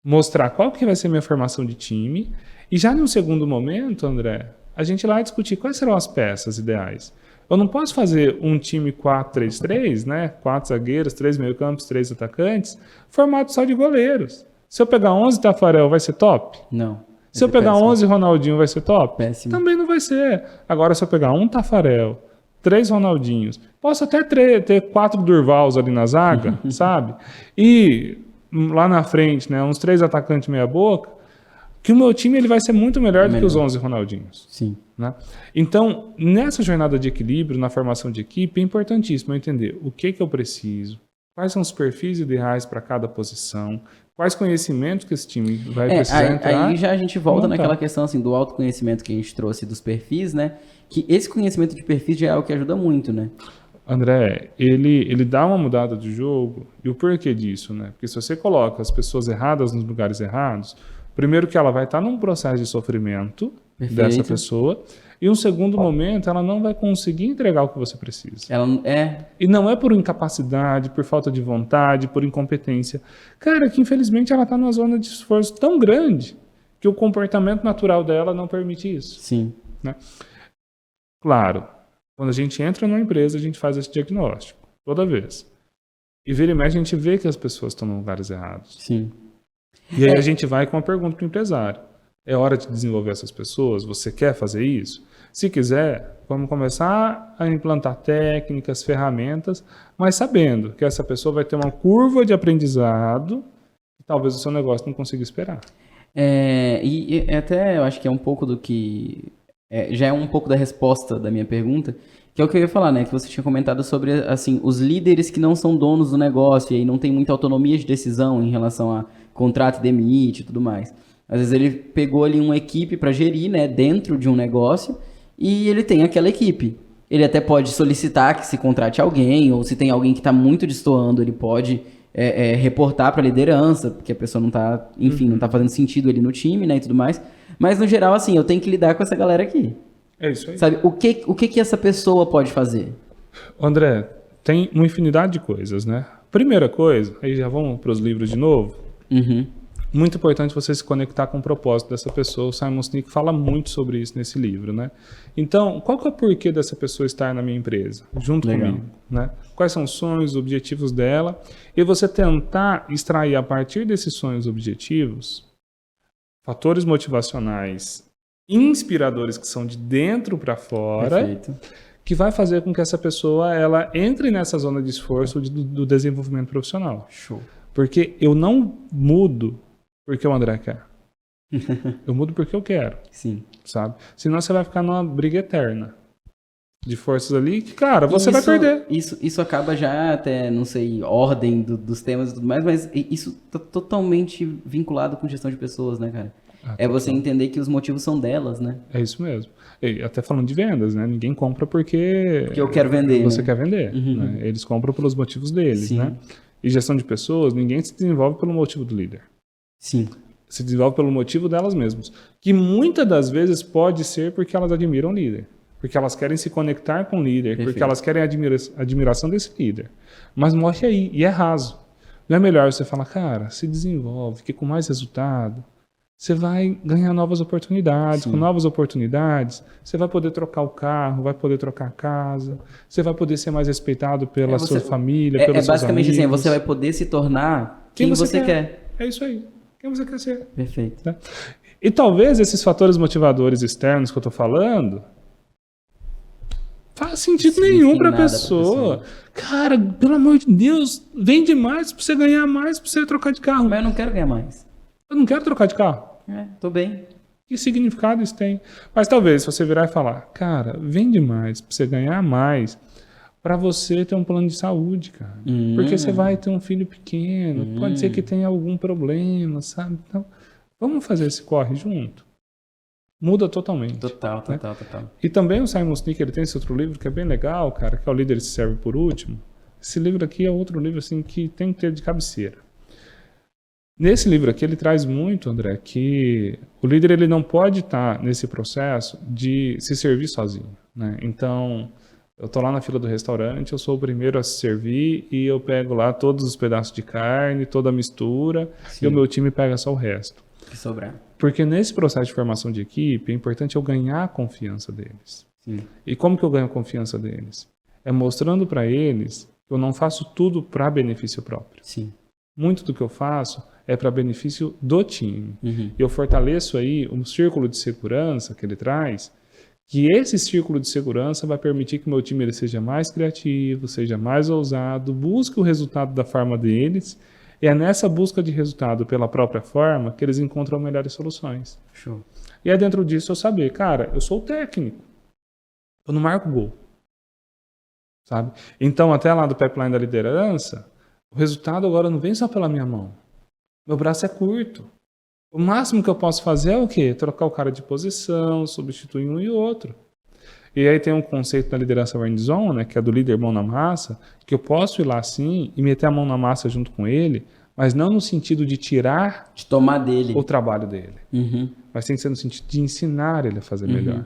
A: mostrar qual que vai ser a minha formação de time, e já num segundo momento, André, a gente ir lá discutir quais serão as peças ideais. Eu não posso fazer um time 4-3-3, né? 4 zagueiros, 3 meio-campos, 3 atacantes, formado só de goleiros. Se eu pegar 11 Tafarel, vai ser top?
B: Não.
A: Se eu pegar
B: péssimo.
A: 11 Ronaldinho, vai ser top?
B: Péssimo.
A: Também não vai ser. Agora, se eu pegar um Tafarel, 3 Ronaldinhos, posso até ter 4 Durvals ali na zaga, sabe? E lá na frente, né, uns 3 atacantes meia boca, que o meu time ele vai ser muito melhor do que os 11 Ronaldinhos.
B: Sim.
A: Né? Então, nessa jornada de equilíbrio, na formação de equipe, é importantíssimo eu entender o que eu preciso, quais são os perfis ideais para cada posição, quais conhecimentos que esse time vai precisar entrar.
B: Aí já a gente volta naquela questão assim, do autoconhecimento que a gente trouxe dos perfis, né? Que esse conhecimento de perfis já é o que ajuda muito, né?
A: André, ele dá uma mudada de jogo, e o porquê disso, né? Porque se você coloca as pessoas erradas nos lugares errados, primeiro que ela vai estar num processo de sofrimento dessa pessoa, e um segundo momento ela não vai conseguir entregar o que você precisa. E não é por incapacidade, por falta de vontade, por incompetência. Cara, que infelizmente ela está numa zona de esforço tão grande que o comportamento natural dela não permite isso.
B: Sim.
A: Né? Claro, quando a gente entra numa empresa, a gente faz esse diagnóstico, toda vez. E vira e mexe, a gente vê que as pessoas estão em lugares errados.
B: Sim.
A: E aí a gente vai com uma pergunta para o empresário. É hora de desenvolver essas pessoas? Você quer fazer isso? Se quiser, vamos começar a implantar técnicas, ferramentas, mas sabendo que essa pessoa vai ter uma curva de aprendizado que talvez o seu negócio não consiga esperar.
B: E até eu acho que é um pouco do que... já é um pouco da resposta da minha pergunta, que é o que eu ia falar, né? Que você tinha comentado sobre, assim, os líderes que não são donos do negócio e aí não tem muita autonomia de decisão em relação a contrato, demite e tudo mais. Às vezes ele pegou ali uma equipe para gerir, né, dentro de um negócio, e ele tem aquela equipe. Ele até pode solicitar que se contrate alguém, ou se tem alguém que está muito destoando, ele pode reportar para a liderança, porque a pessoa não está, enfim, não está fazendo sentido ali no time, né, e tudo mais. Mas no geral, assim, eu tenho que lidar com essa galera aqui.
A: É isso aí.
B: Sabe, o que essa pessoa pode fazer?
A: André, tem uma infinidade de coisas, né? Primeira coisa, aí já vamos para os livros de novo.
B: Uhum.
A: Muito importante você se conectar com o propósito dessa pessoa. O Simon Sinek fala muito sobre isso nesse livro, né? Então, qual que é o porquê dessa pessoa estar na minha empresa, junto comigo, né? Quais são os sonhos, os objetivos dela? E você tentar extrair a partir desses sonhos e objetivos fatores motivacionais inspiradores que são de dentro para fora.
B: Perfeito.
A: Que vai fazer com que essa pessoa ela entre nessa zona de esforço do desenvolvimento profissional.
B: Show.
A: Porque eu não mudo porque o André quer. Eu mudo porque eu quero.
B: Sim.
A: Sabe? Senão você vai ficar numa briga eterna de forças ali que, cara, você vai perder.
B: Isso acaba já até, não sei, ordem dos temas e tudo mais, mas isso tá totalmente vinculado com gestão de pessoas, né, cara? Você entender que os motivos são delas, né?
A: É isso mesmo. E até falando de vendas, né? Ninguém compra porque
B: eu quero vender,
A: você
B: né?
A: quer vender.
B: Uhum.
A: Né? Eles compram pelos motivos deles,
B: Sim.
A: né? E gestão de pessoas, ninguém se desenvolve pelo motivo do líder.
B: Sim.
A: Se desenvolve pelo motivo delas mesmas. Que muitas das vezes pode ser porque elas admiram o líder. Porque elas querem se conectar com o líder.
B: Perfeito.
A: Porque elas querem a admiração desse líder. Mas morre aí. E é raso. Não é melhor você falar, cara, se desenvolve, que com mais resultado, você vai ganhar novas oportunidades.
B: Sim.
A: Com novas oportunidades, você vai poder trocar o carro, vai poder trocar a casa, você vai poder ser mais respeitado pela sua família, pelos seus
B: basicamente
A: amigos.
B: assim, você vai poder se tornar quem você quer.
A: É isso aí. Quem você quer ser.
B: Perfeito.
A: Né? E talvez esses fatores motivadores externos que eu estou falando faz sentido nenhum para a pessoa. Cara, pelo amor de Deus, vende mais para você ganhar mais, para você trocar de carro.
B: Mas eu não quero ganhar mais.
A: Eu não quero trocar de carro.
B: Tô bem.
A: Que significado isso tem? Mas talvez, se você virar e falar, cara, vende mais para você ganhar mais, para você ter um plano de saúde, cara. Porque você vai ter um filho pequeno, pode ser que tenha algum problema, sabe? Então, vamos fazer esse corre junto. Muda totalmente.
B: Total.
A: E também o Simon Sinek, ele tem esse outro livro que é bem legal, cara, que é O Líder Se Serve por Último. Esse livro aqui é outro livro assim que tem que ter de cabeceira. Nesse livro aqui ele traz muito, André, que o líder ele não pode estar nesse processo de se servir sozinho, né? Então, Eu tô lá na fila do restaurante, eu sou o primeiro a se servir e eu pego lá todos os pedaços de carne, toda a mistura,
B: Sim.
A: e o meu time pega só o resto.
B: Que sobrar.
A: Porque nesse processo de formação de equipe, é importante eu ganhar a confiança deles.
B: Sim.
A: E como que eu ganho a confiança deles? É mostrando para eles que eu não faço tudo para benefício próprio.
B: Sim.
A: Muito do que eu faço é para benefício do time.
B: Uhum.
A: E eu fortaleço aí um círculo de segurança que ele traz, que esse círculo de segurança vai permitir que o meu time ele seja mais criativo, seja mais ousado, busque o resultado da forma deles. E é nessa busca de resultado pela própria forma que eles encontram melhores soluções.
B: Show.
A: E é dentro disso eu saber, cara, eu sou o técnico. Eu não marco gol. Sabe? Então, até lá do pipeline da liderança, o resultado agora não vem só pela minha mão. Meu braço é curto. O máximo que eu posso fazer é o quê? Trocar o cara de posição, substituir um e outro. E aí tem um conceito da liderança hands-on, né, que é do líder mão na massa, que eu posso ir lá sim e meter a mão na massa junto com ele, mas não no sentido de tirar
B: De tomar dele.
A: o trabalho dele.
B: Uhum.
A: Mas tem que ser no sentido de ensinar ele a fazer melhor.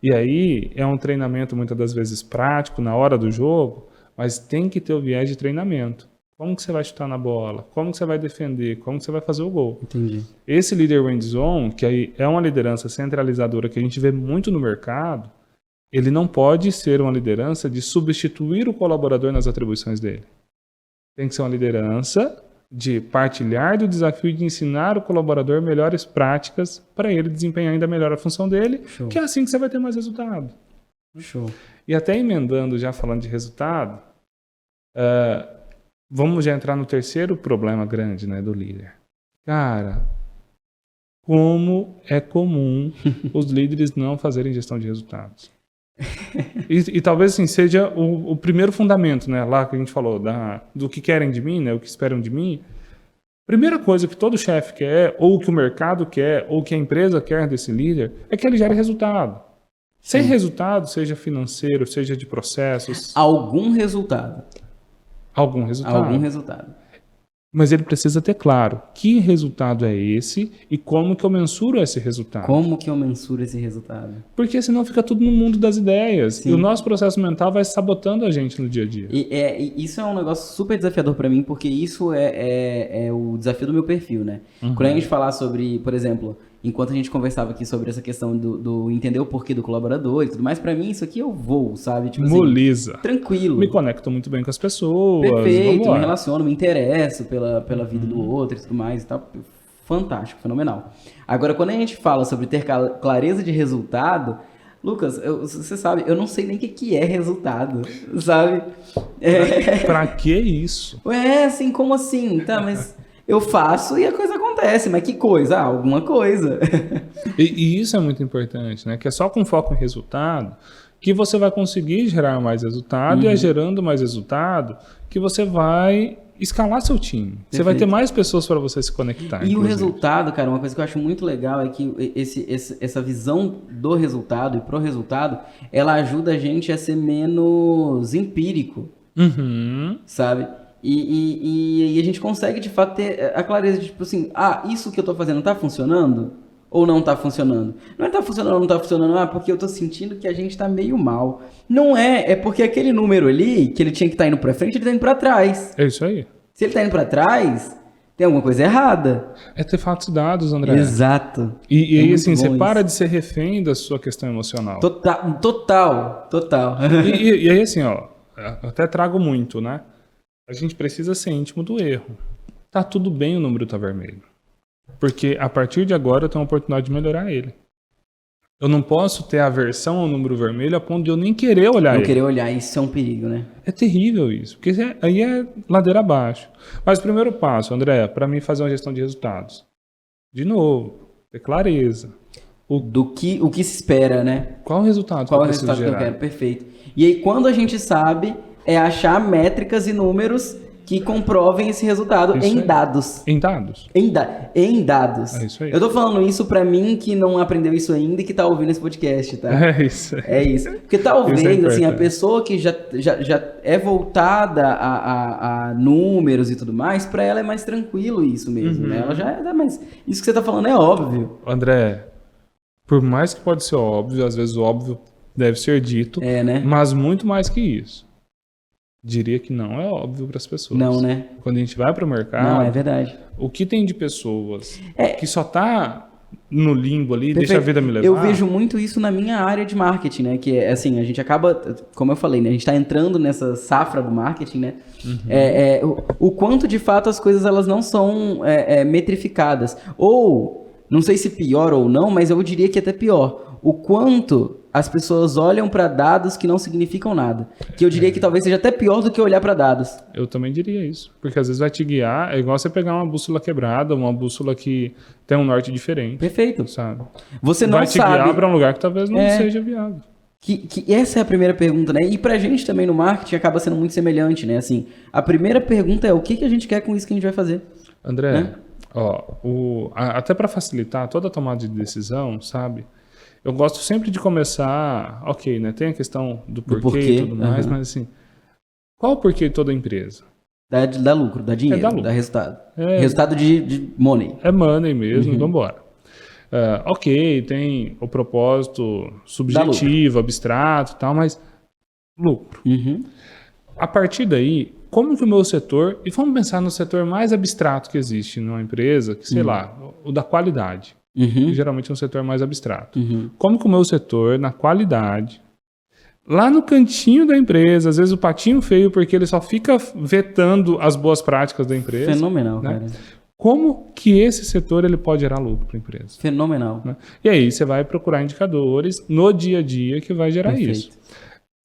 A: E aí é um treinamento muitas das vezes prático, na hora do jogo, mas tem que ter o viés de treinamento. Como que você vai chutar na bola? Como que você vai defender? Como que você vai fazer o gol?
B: Entendi.
A: Esse líder hands-on, que aí é uma liderança centralizadora que a gente vê muito no mercado, ele não pode ser uma liderança de substituir o colaborador nas atribuições dele. Tem que ser uma liderança de partilhar do desafio de ensinar o colaborador melhores práticas para ele desempenhar ainda melhor a função dele,
B: Show.
A: que é assim que você vai ter mais resultado.
B: Show.
A: E até emendando, já falando de resultado, vamos já entrar no terceiro problema grande, né, do líder. Cara, como é comum os líderes não fazerem gestão de resultados. E talvez assim, seja o primeiro fundamento, né, lá que a gente falou, do que querem de mim, né, o que esperam de mim. Primeira coisa que todo chefe quer, ou que o mercado quer, ou que a empresa quer desse líder, é que ele gere resultado. Sem resultado, seja financeiro, seja de processos.
B: Algum resultado.
A: Algum resultado.
B: Algum resultado.
A: Mas ele precisa ter claro que resultado é esse e como que eu mensuro esse resultado.
B: Como que eu mensuro esse resultado?
A: Porque senão fica tudo no mundo das ideias.
B: Sim.
A: E o nosso processo mental vai sabotando a gente no dia a dia.
B: E isso é um negócio super desafiador pra mim, porque isso é o desafio do meu perfil, né? Quando a gente falar sobre, por exemplo, enquanto a gente conversava aqui sobre essa questão do entender o porquê do colaborador e tudo mais, pra mim isso aqui eu vou, sabe? Tipo assim,
A: Moleza.
B: tranquilo.
A: Me conecto muito bem com as pessoas.
B: Perfeito,
A: vambora.
B: me relaciono, me interesso pela vida do outro e tudo mais e tal. Fantástico, fenomenal. Agora, quando a gente fala sobre ter clareza de resultado, Lucas, você sabe, eu não sei nem o que é resultado, sabe?
A: Pra que isso?
B: Ué, assim, como assim? Tá, mas eu faço e a coisa acontece. Mas que coisa? Ah, alguma coisa.
A: E isso é muito importante, né? Que é só com foco em resultado que você vai conseguir gerar mais resultado, e é gerando mais resultado que você vai escalar seu time. Você vai ter mais pessoas para você se conectar.
B: E
A: inclusive.
B: o resultado, cara, uma coisa que eu acho muito legal é que essa visão do resultado e pro resultado, ela ajuda a gente a ser menos empírico, sabe? E a gente consegue, de fato, ter a clareza de, tipo assim, isso que eu tô fazendo tá funcionando? Ou não tá funcionando? Não é tá funcionando ou não tá funcionando, porque eu tô sentindo que a gente tá meio mal. Não é porque aquele número ali, que ele tinha que estar indo pra frente, ele tá indo pra trás.
A: É isso aí.
B: Se ele tá indo pra trás, tem alguma coisa errada.
A: É ter fatos e dados, André.
B: Exato.
A: E aí, assim, você
B: bom
A: para
B: isso.
A: de ser refém da sua questão emocional.
B: Total.
A: E aí, assim, ó, eu até trago muito, né? A gente precisa ser íntimo do erro. Tá tudo bem o número tá vermelho. Porque a partir de agora eu tenho a oportunidade de melhorar ele. Eu não posso ter aversão ao número vermelho a ponto de eu nem querer olhar ele.
B: Não querer olhar, isso é um perigo, né?
A: É terrível isso, porque aí é ladeira abaixo. Mas o primeiro passo, André, para mim fazer uma gestão de resultados. De novo, ter clareza.
B: O que se espera, né?
A: Qual o resultado
B: Qual é o
A: preciso
B: resultado que eu
A: gerar?
B: quero? Perfeito. E aí, quando a gente sabe, é achar métricas e números que comprovem esse resultado
A: Isso
B: em
A: aí.
B: dados.
A: Em dados.
B: Em dados.
A: É isso aí.
B: Eu tô falando isso pra mim que não aprendeu isso ainda e que tá ouvindo esse podcast, tá?
A: É isso aí.
B: É isso. Porque talvez,
A: Isso é
B: assim, a
A: importante.
B: pessoa que já é voltada a números e tudo mais, pra ela é mais tranquilo isso mesmo, né? Ela já é, mas isso que você tá falando é óbvio.
A: André, por mais que pode ser óbvio, às vezes o óbvio deve ser dito,
B: né?
A: mas muito mais que isso. Diria que não é óbvio para as pessoas.
B: Não, né?
A: Quando a gente vai para o mercado,
B: Não, é verdade.
A: o que tem de pessoas que só tá no limbo ali,
B: Perfeito.
A: deixa a vida me levar.
B: Eu vejo muito isso na minha área de marketing, né? Que é assim, a gente acaba, como eu falei, né? A gente está entrando nessa safra do marketing, né? O quanto de fato as coisas elas não são metrificadas. Ou, não sei se pior ou não, mas eu diria que até pior. O quanto as pessoas olham para dados que não significam nada. Que eu diria que talvez seja até pior do que olhar para dados.
A: Eu também diria isso. Porque às vezes vai te guiar, é igual você pegar uma bússola quebrada, uma bússola que tem um norte diferente.
B: Perfeito.
A: Sabe?
B: Você não
A: vai te
B: sabe...
A: guiar para um lugar que talvez não seja viável.
B: Que essa é a primeira pergunta, né? E pra gente também no marketing acaba sendo muito semelhante, né? Assim, a primeira pergunta é o que a gente quer com isso que a gente vai fazer?
A: André,
B: né?
A: Até para facilitar toda a tomada de decisão, sabe? Eu gosto sempre de começar, ok, né? Tem a questão do porquê e tudo mais, mas assim, qual o porquê de toda empresa?
B: Dá lucro, dá dinheiro, dá resultado. Resultado de money.
A: É money mesmo, então bora. Ok, tem o propósito subjetivo, abstrato e tal, mas lucro. A partir daí, como que o meu setor, e vamos pensar no setor mais abstrato que existe numa empresa, que sei lá, o da qualidade. Que geralmente é um setor mais abstrato. Como que o meu setor, na qualidade, lá no cantinho da empresa, às vezes o patinho feio, porque ele só fica vetando as boas práticas da empresa.
B: Fenomenal,
A: né?
B: cara.
A: Como que esse setor ele pode gerar lucro para a empresa?
B: Fenomenal.
A: Né? E aí você vai procurar indicadores no dia a dia que vai gerar isso.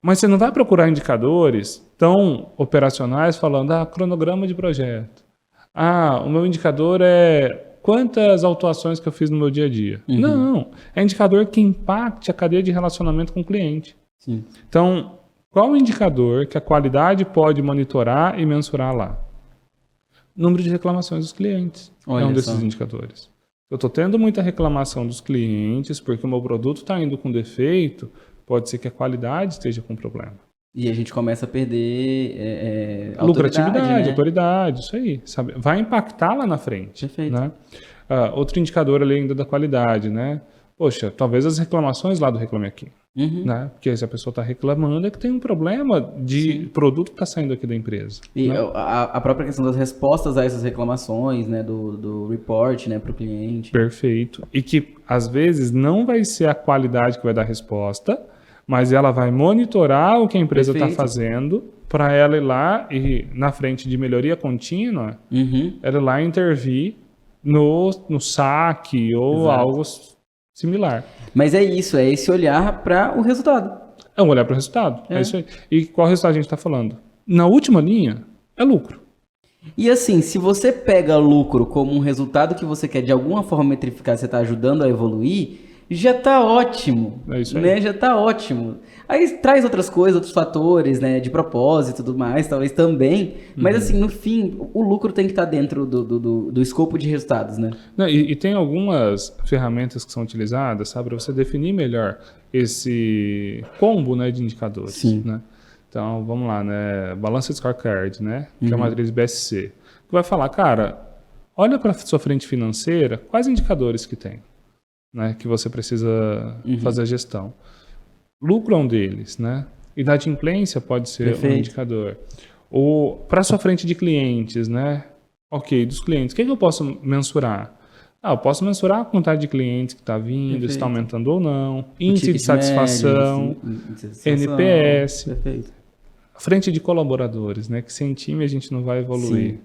A: Mas você não vai procurar indicadores tão operacionais falando, cronograma de projeto. O meu indicador é quantas autuações que eu fiz no meu dia a dia. Não, é indicador que impacte a cadeia de relacionamento com o cliente.
B: Sim.
A: Então, qual o indicador que a qualidade pode monitorar e mensurar lá? Número de reclamações dos clientes.
B: Olha
A: é um desses
B: só.
A: indicadores. Eu estou tendo muita reclamação dos clientes porque o meu produto está indo com defeito, pode ser que a qualidade esteja com problema.
B: E a gente começa a perder
A: lucratividade,
B: né?
A: autoridade, isso aí. Sabe? Vai impactar lá na frente.
B: Perfeito.
A: Né? Outro indicador ali ainda da qualidade, né? Poxa, talvez as reclamações lá do Reclame Aqui. Né? Porque se a pessoa está reclamando é que tem um problema de produto que está saindo aqui da empresa.
B: E
A: né?
B: a própria questão das respostas a essas reclamações, né? Do report, né? Para o cliente.
A: Perfeito. E que às vezes não vai ser a qualidade que vai dar resposta, mas ela vai monitorar o que a empresa está fazendo para ela ir lá e na frente de melhoria contínua, ela ir lá intervir no saque ou algo similar.
B: Mas é isso, é esse olhar para o resultado.
A: É um olhar para o resultado. É isso aí. E qual resultado a gente está falando? Na última linha, é lucro.
B: E assim, se você pega lucro como um resultado que você quer de alguma forma metrificar, você está ajudando a evoluir, já está ótimo.
A: É isso aí.
B: Né? Já está ótimo. Aí traz outras coisas, outros fatores, né? De propósito e tudo mais, talvez também. Mas assim, no fim, o lucro tem que estar dentro do escopo de resultados, né?
A: Não, e tem algumas ferramentas que são utilizadas, sabe, para você definir melhor esse combo, né, de indicadores.
B: Sim.
A: Né? Então, vamos lá, né? Balanced Scorecard, né? Que é a matriz BSC. Que vai falar, cara, olha para a sua frente financeira, quais indicadores que tem, né? Que você precisa fazer a gestão. Lucro é um deles, né? Inadimplência pode ser um indicador. Ou para sua frente de clientes, né? Ok, dos clientes, o que eu posso mensurar? Eu posso mensurar a quantidade de clientes que está vindo, se está aumentando ou não, índice de satisfação, NPS, frente de colaboradores, né? Que sem time a gente não vai evoluir. Sim.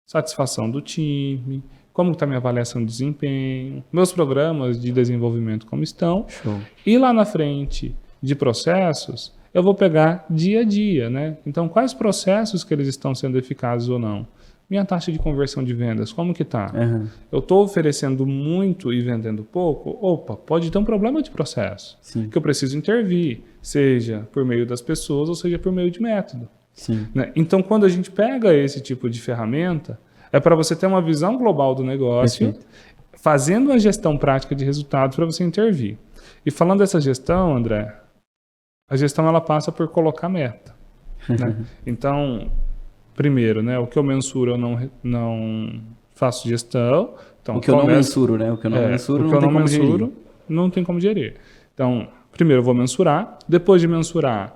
A: Satisfação do time, como está minha avaliação de desempenho, meus programas de desenvolvimento como estão.
B: Show.
A: E lá na frente de processos, eu vou pegar dia a dia, né? Então, quais processos que eles estão sendo eficazes ou não? Minha taxa de conversão de vendas, como que está? Eu estou oferecendo muito e vendendo pouco? Opa, pode ter um problema de processo.
B: Sim.
A: Que eu preciso intervir, seja por meio das pessoas ou seja por meio de método.
B: Sim.
A: Né? Então, quando a gente pega esse tipo de ferramenta, é para você ter uma visão global do negócio, fazendo uma gestão prática de resultados para você intervir. E falando dessa gestão, André, a gestão ela passa por colocar meta. Né? Então, primeiro, né, o que eu mensuro eu não faço gestão. Então,
B: o que eu não mensuro, né? O que eu não mensuro não tem como gerir.
A: Não tem como gerir. Então, Primeiro eu vou mensurar, depois de mensurar,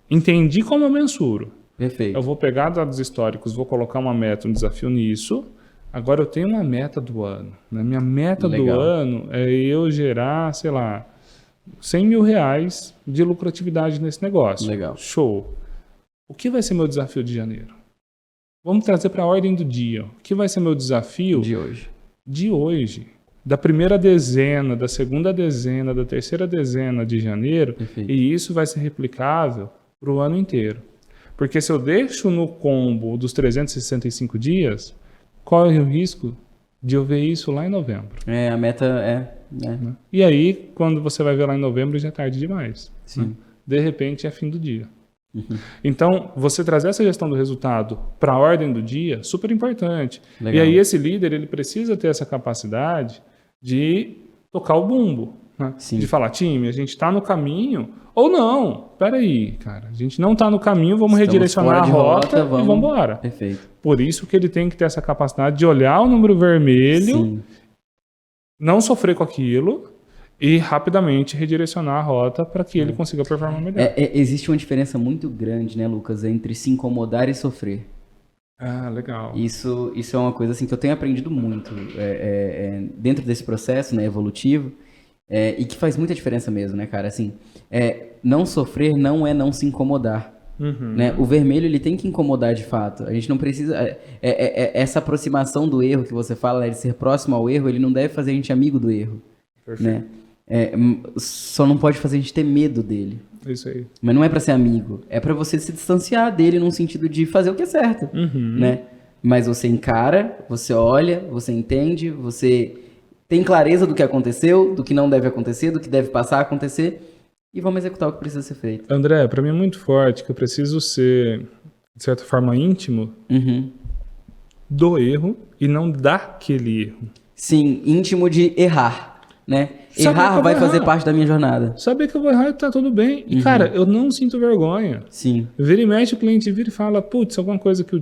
A: entendi como eu mensuro.
B: Perfeito.
A: Eu vou pegar dados históricos, vou colocar uma meta, um desafio nisso. Agora eu tenho uma meta do ano. Né? Minha meta do ano é eu gerar, sei lá, R$100 mil de lucratividade nesse negócio.
B: Legal.
A: Show. O que vai ser meu desafio de janeiro? Vamos trazer para a ordem do dia. O que vai ser meu desafio de hoje? Da primeira dezena, da segunda dezena, da terceira dezena de janeiro.
B: Perfeito.
A: E isso vai ser replicável para o ano inteiro. Porque se eu deixo no combo dos 365 dias, corre o risco de eu ver isso lá em novembro.
B: A meta é.
A: Né? E aí, quando você vai ver lá em novembro, já é tarde demais.
B: Sim.
A: Né? De repente, é fim do dia. Então, você trazer essa gestão do resultado para a ordem do dia, super importante.
B: Legal.
A: E aí, esse líder, ele precisa ter essa capacidade de tocar o bumbo. Né? De falar, time, a gente está no caminho, ou não, peraí, cara, a gente não está no caminho, vamos redirecionar a rota e vamos embora.
B: Perfeito.
A: Por isso que ele tem que ter essa capacidade de olhar o número vermelho, não sofrer com aquilo e rapidamente redirecionar a rota para que ele consiga performar melhor.
B: Existe uma diferença muito grande, né, Lucas, entre se incomodar e sofrer.
A: Ah, legal.
B: Isso é uma coisa assim que eu tenho aprendido muito dentro desse processo, né, evolutivo. E que faz muita diferença mesmo, né, cara? Assim, não sofrer não é não se incomodar. Né? O vermelho, ele tem que incomodar de fato. A gente não precisa... essa aproximação do erro que você fala, de ser próximo ao erro, ele não deve fazer a gente amigo do erro. Perfeito. Né? Só não pode fazer a gente ter medo dele.
A: Isso aí.
B: Mas não é pra ser amigo. É pra você se distanciar dele num sentido de fazer o que é certo. Né? Mas você encara, você olha, você entende, você... tem clareza do que aconteceu, do que não deve acontecer, do que deve passar a acontecer e vamos executar o que precisa ser feito.
A: André, para mim é muito forte que eu preciso ser, de certa forma, íntimo do erro e não daquele erro.
B: Sim, íntimo de errar, né? Errar vai fazer parte da minha jornada.
A: Saber que eu vou errar e tá tudo bem. E, cara, eu não sinto vergonha.
B: Sim.
A: Vira e mexe, o cliente vira e fala, putz, alguma coisa que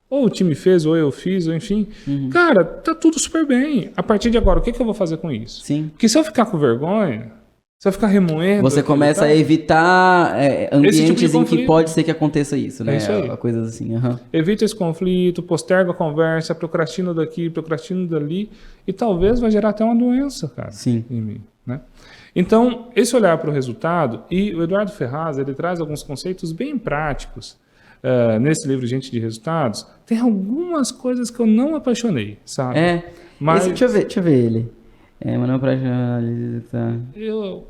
A: ou o time fez, ou eu fiz, ou enfim. Cara, tá tudo super bem. A partir de agora, o que eu vou fazer com isso?
B: Sim.
A: Porque se eu ficar com vergonha, se eu ficar remoendo...
B: Você começa a evitar ambientes
A: tipo
B: em que pode ser que aconteça isso, né?
A: Isso aí.
B: Coisas assim.
A: Evita esse conflito, posterga a conversa, procrastina daqui, procrastina dali. E talvez vai gerar até uma doença, cara.
B: Sim.
A: Em mim, né? Então, esse olhar para o resultado... E o Eduardo Ferraz, ele traz alguns conceitos bem práticos. Nesse livro Gente de Resultados, tem algumas coisas que eu não apaixonei, sabe?
B: Mas... deixa eu ver ele. Manual para
A: eu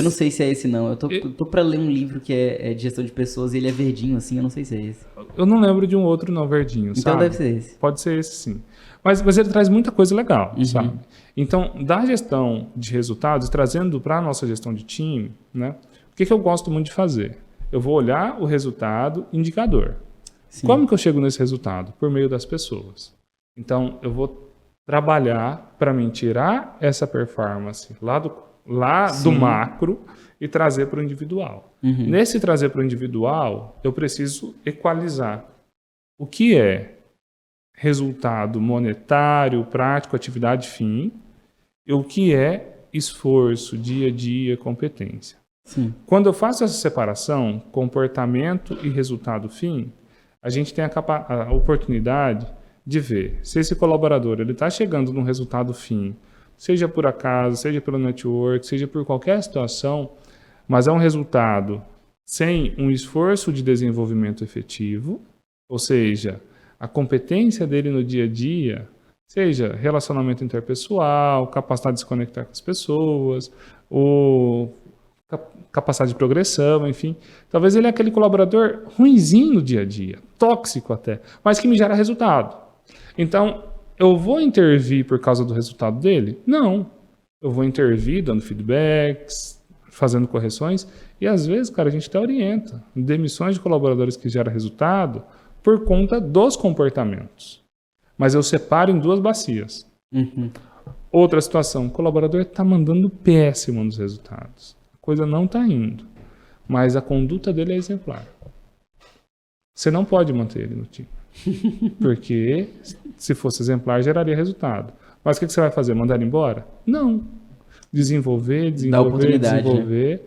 B: não sei se é esse não. Eu tô para ler um livro que é de gestão de pessoas e ele é verdinho assim, eu não sei se é esse.
A: Eu não lembro de um outro não verdinho,
B: então
A: sabe?
B: Deve ser esse.
A: Pode ser esse sim. Mas ele traz muita coisa legal, sabe? Então, da gestão de resultados, trazendo para a nossa gestão de time, né? O que eu gosto muito de fazer? Eu vou olhar o resultado indicador. Sim. Como que eu chego nesse resultado? Por meio das pessoas. Então, eu vou trabalhar para mim tirar essa performance lá do macro e trazer para o individual. Nesse trazer para o individual, eu preciso equalizar o que é resultado monetário, prático, atividade fim, e o que é esforço, dia a dia, competência.
B: Sim.
A: Quando eu faço essa separação, comportamento e resultado fim, a gente tem a oportunidade de ver se esse colaborador está chegando num resultado fim, seja por acaso, seja pelo network, seja por qualquer situação, mas é um resultado sem um esforço de desenvolvimento efetivo, ou seja, a competência dele no dia a dia, seja relacionamento interpessoal, capacidade de se conectar com as pessoas, ou capacidade de progressão, enfim. Talvez ele é aquele colaborador ruinzinho no dia a dia, tóxico até, mas que me gera resultado. Então, eu vou intervir por causa do resultado dele? Não. Eu vou intervir dando feedbacks, fazendo correções, e às vezes, cara, a gente até orienta. Demissões de colaboradores que geram resultado por conta dos comportamentos. Mas eu separo em duas bacias. Outra situação, o colaborador está mandando péssimo nos resultados. A coisa não está indo, mas a conduta dele é exemplar. Você não pode manter ele no time. Porque se fosse exemplar, geraria resultado. Mas o que você vai fazer? Mandar ele embora? Não. desenvolver,
B: Dá oportunidade,
A: desenvolver,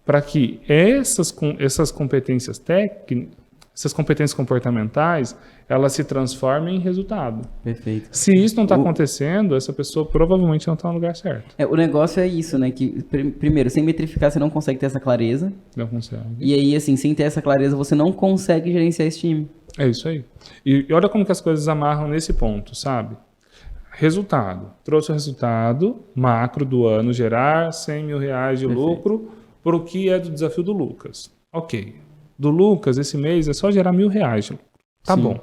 A: para que essas competências técnicas, essas competências comportamentais, elas se transformem em resultado.
B: Perfeito.
A: Se isso não está acontecendo, essa pessoa provavelmente não está no lugar certo.
B: O negócio é isso, né? Que, primeiro, sem metrificar, você não consegue ter essa clareza.
A: Não consegue.
B: E aí, assim, sem ter essa clareza, você não consegue gerenciar esse time.
A: É isso aí. E olha como que as coisas amarram nesse ponto, sabe? Resultado. Trouxe o resultado macro do ano, gerar 100 mil reais de lucro para o que é do desafio do Lucas. Ok. Do Lucas, esse mês, é só gerar 1.000 reais de lucro. Tá
B: Sim.
A: bom.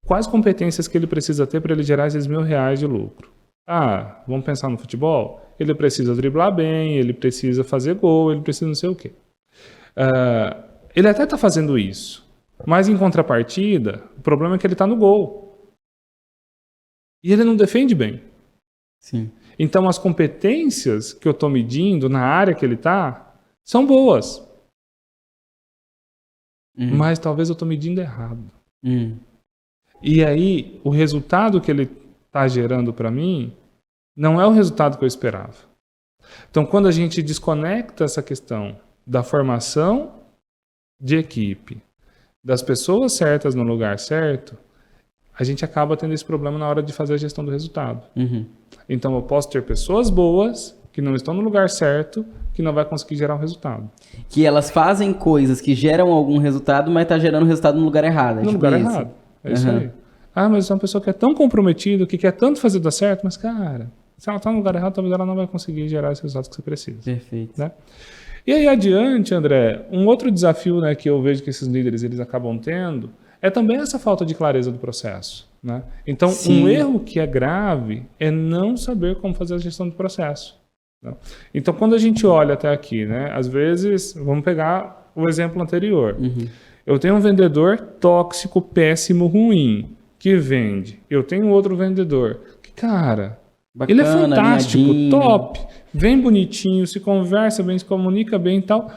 A: Quais competências que ele precisa ter para ele gerar esses 1.000 reais de lucro? Ah, vamos pensar no futebol? Ele precisa driblar bem, ele precisa fazer gol, ele precisa não sei o quê. Ele até está fazendo isso, mas em contrapartida, o problema é que ele está no gol. E ele não defende bem.
B: Sim.
A: Então, as competências que eu estou medindo na área que ele está são boas. Mas talvez eu estou medindo errado. E aí, o resultado que ele está gerando para mim não é o resultado que eu esperava. Então, quando a gente desconecta essa questão da formação de equipe, das pessoas certas no lugar certo, a gente acaba tendo esse problema na hora de fazer a gestão do resultado. Então, eu posso ter pessoas boas que não estão no lugar certo, que não vai conseguir gerar um resultado.
B: Que elas fazem coisas que geram algum resultado, mas está gerando resultado no lugar errado.
A: No lugar errado. É isso aí. Ah, mas é uma pessoa que é tão comprometida, que quer tanto fazer dar certo, mas, cara, se ela está no lugar errado, talvez ela não vai conseguir gerar esse resultado que você precisa.
B: Perfeito.
A: Né? E aí, adiante, André, um outro desafio, né, que eu vejo que esses líderes eles acabam tendo é também essa falta de clareza do processo. Né? Então, um erro que é grave é não saber como fazer a gestão do processo. Né? Então, quando a gente olha até aqui, né, às vezes, vamos pegar o exemplo anterior. Eu tenho um vendedor tóxico, péssimo, ruim, que vende. Eu tenho outro vendedor que, cara, bacana, ele é fantástico, alinhadinho, top, vem bonitinho, se conversa bem, se comunica bem e tal.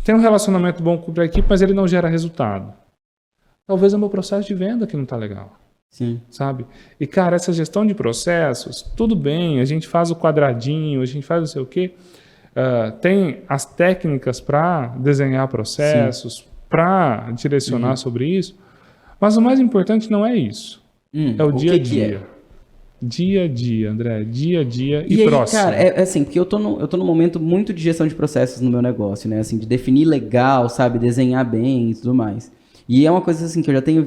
A: Tem um relacionamento bom com a equipe, mas ele não gera resultado. Talvez é o meu processo de venda que não está legal.
B: Sim.
A: Sabe? E, cara, essa gestão de processos, tudo bem, a gente faz o quadradinho, a gente faz não sei o quê. Tem as técnicas para desenhar processos, para direcionar sobre isso. Mas o mais importante não é isso. É o dia a dia. Dia a dia, André. Dia a dia e aí, próximo.
B: Cara, é assim, porque eu tô num momento muito de gestão de processos no meu negócio, né? Assim, de definir legal, sabe? Desenhar bem e tudo mais. E é uma coisa assim que eu já tenho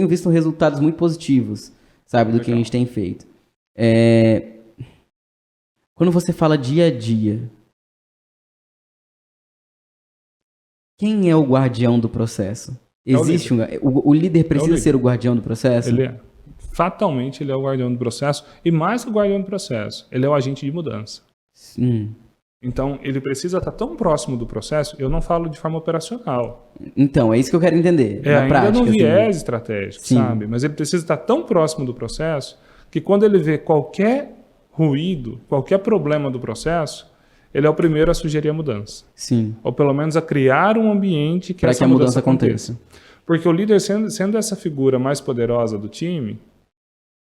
B: visto resultados muito positivos, sabe? Do que a gente tem feito. Quando você fala dia a dia, quem é o guardião do processo? Existe o líder precisa ser o guardião do processo?
A: Fatalmente ele é o guardião do processo, e mais que o guardião do processo, ele é o agente de mudança. Então, ele precisa estar tão próximo do processo, eu não falo de forma operacional.
B: Então, é isso que eu quero entender. Na
A: ainda
B: prática,
A: no viés estratégico, sabe? Mas ele precisa estar tão próximo do processo que quando ele vê qualquer ruído, qualquer problema do processo, ele é o primeiro a sugerir a mudança.
B: Sim.
A: Ou pelo menos a criar um ambiente que essa mudança aconteça. Porque o líder, sendo essa figura mais poderosa do time,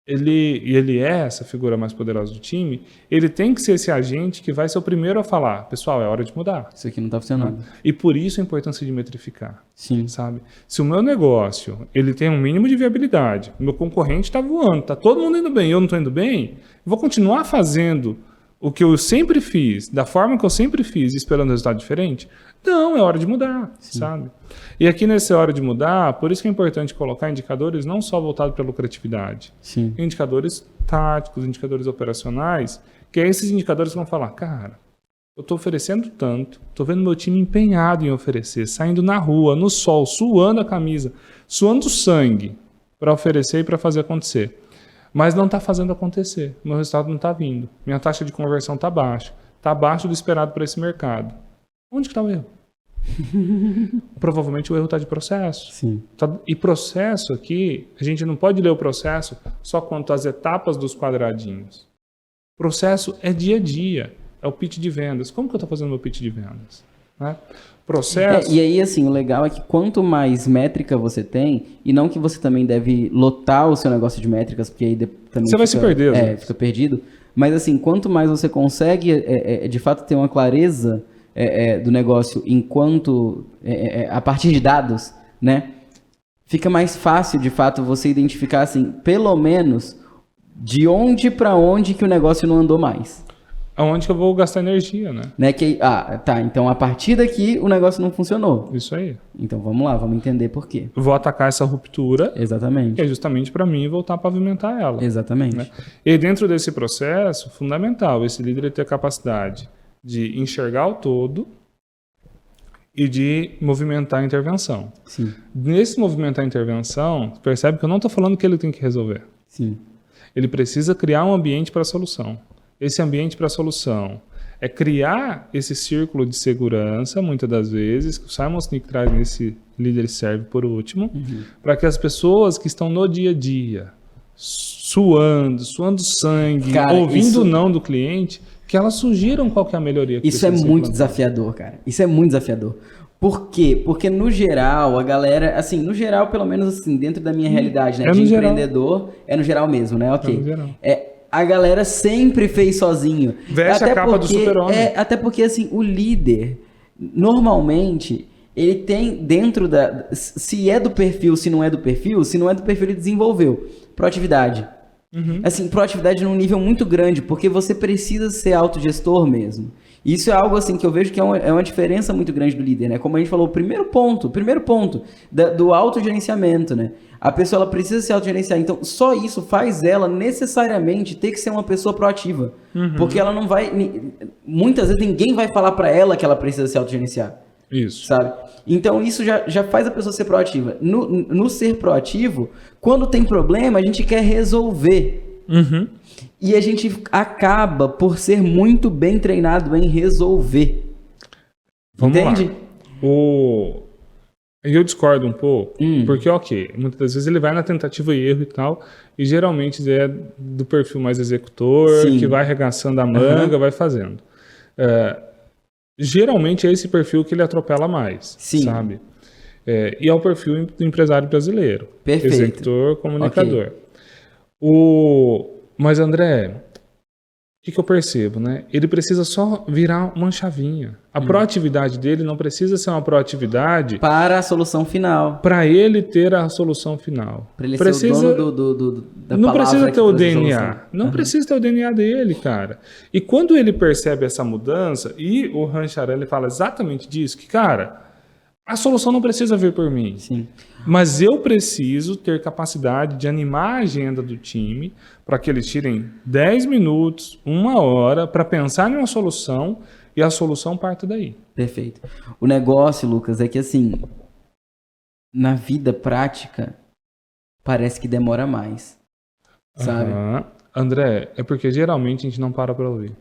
A: ele é essa figura mais poderosa do time, ele tem que ser esse agente que vai ser o primeiro a falar, pessoal, é hora de mudar.
B: Isso aqui não está funcionando.
A: E por isso a importância de metrificar.
B: Sim.
A: Sabe? Se o meu negócio ele tem um mínimo de viabilidade, o meu concorrente está voando, está todo mundo indo bem, eu não estou indo bem, eu vou continuar fazendo o que eu sempre fiz, da forma que eu sempre fiz, esperando resultado diferente? Não, é hora de mudar, sabe? E aqui nessa hora de mudar, por isso que é importante colocar indicadores não só voltados para a lucratividade, indicadores táticos, indicadores operacionais, que é esses indicadores que vão falar, cara, eu estou oferecendo tanto, estou vendo meu time empenhado em oferecer, saindo na rua, no sol, suando a camisa, suando sangue para oferecer e para fazer acontecer. Mas não está fazendo acontecer, meu resultado não está vindo, minha taxa de conversão está baixa, está abaixo do esperado para esse mercado. Onde que está o erro? Provavelmente o erro está de processo.
B: Sim.
A: E processo aqui, a gente não pode ler o processo só quanto às etapas dos quadradinhos. Processo é dia a dia, é o pitch de vendas. Como que eu estou fazendo meu pitch de vendas? Né? Processo...
B: E aí, assim, o legal é que quanto mais métrica você tem, e não que você também deve lotar o seu negócio de métricas, porque aí também
A: você vai se perder.
B: Fica perdido. Mas assim, quanto mais você consegue de fato ter uma clareza do negócio enquanto a partir de dados, né? Fica mais fácil de fato você identificar assim, pelo menos de onde para onde que o negócio não andou mais.
A: Aonde que eu vou gastar energia, né?
B: Tá, então a partir daqui o negócio não funcionou.
A: Isso aí.
B: Então vamos lá, vamos entender por quê.
A: Eu vou atacar essa ruptura.
B: Exatamente.
A: Que é justamente para mim voltar a pavimentar ela.
B: Exatamente.
A: Né? E dentro desse processo, fundamental, esse líder ter a capacidade de enxergar o todo e de movimentar a intervenção.
B: Sim.
A: Nesse movimentar a intervenção, percebe que eu não estou falando que ele tem que resolver.
B: Sim.
A: Ele precisa criar um ambiente para a solução. Esse ambiente para a solução é criar esse círculo de segurança, muitas das vezes, que o Simon Sinek traz nesse líder serve por último, para que as pessoas que estão no dia a dia, suando sangue, ouvindo o não do cliente, que elas sugiram qual que é a melhoria. Que
B: isso é muito desafiador, cara. Isso é muito desafiador. Por quê? Porque no geral, a galera, assim, no geral, pelo menos assim, dentro da minha realidade, né, de empreendedor, é no geral mesmo, né? Ok.
A: É no geral.
B: A galera sempre fez sozinho.
A: Veste a capa do super-homem.
B: Até porque, assim, o líder, normalmente, ele tem dentro da... Se é do perfil, se não é do perfil, se não é do perfil, ele desenvolveu. Proatividade. Assim, proatividade num nível muito grande, porque você precisa ser autogestor mesmo. Isso é algo assim que eu vejo que é uma diferença muito grande do líder, né? Como a gente falou, o primeiro ponto do autogerenciamento, né? A pessoa ela precisa se autogerenciar. Então, só isso faz ela necessariamente ter que ser uma pessoa proativa. Porque ela não vai... Muitas vezes ninguém vai falar para ela que ela precisa se autogerenciar.
A: Isso.
B: Sabe? Então, isso já faz a pessoa ser proativa. No ser proativo, quando tem problema, a gente quer resolver. E a gente acaba por ser muito bem treinado em resolver.
A: Vamos
B: Entende?
A: lá. Eu discordo um pouco, porque, muitas das vezes ele vai na tentativa e erro e tal, e geralmente é do perfil mais executor,
B: Sim.
A: que vai arregaçando a manga, vai fazendo. Geralmente é esse perfil que ele atropela mais,
B: Sim.
A: sabe? E é o perfil do empresário brasileiro.
B: Perfeito.
A: Executor, comunicador. Mas, André, o que eu percebo, né? Ele precisa só virar uma chavinha. A proatividade dele não precisa ser uma proatividade...
B: Para a solução final.
A: Para ele ter a solução final.
B: Para ele ser o dono da
A: não
B: palavra
A: precisa ter o
B: que traz a
A: DNA.
B: solução.
A: Não precisa ter o DNA dele, cara. E quando ele percebe essa mudança, e o Rancharan, ele fala exatamente disso, que, cara, a solução não precisa vir por mim.
B: Sim.
A: Mas eu preciso ter capacidade de animar a agenda do time para que eles tirem 10 minutos, 1 hora, para pensar em uma solução e a solução parte daí.
B: Perfeito. O negócio, Lucas, é que assim, na vida prática, parece que demora mais. Sabe?
A: André, é porque geralmente a gente não para ouvir.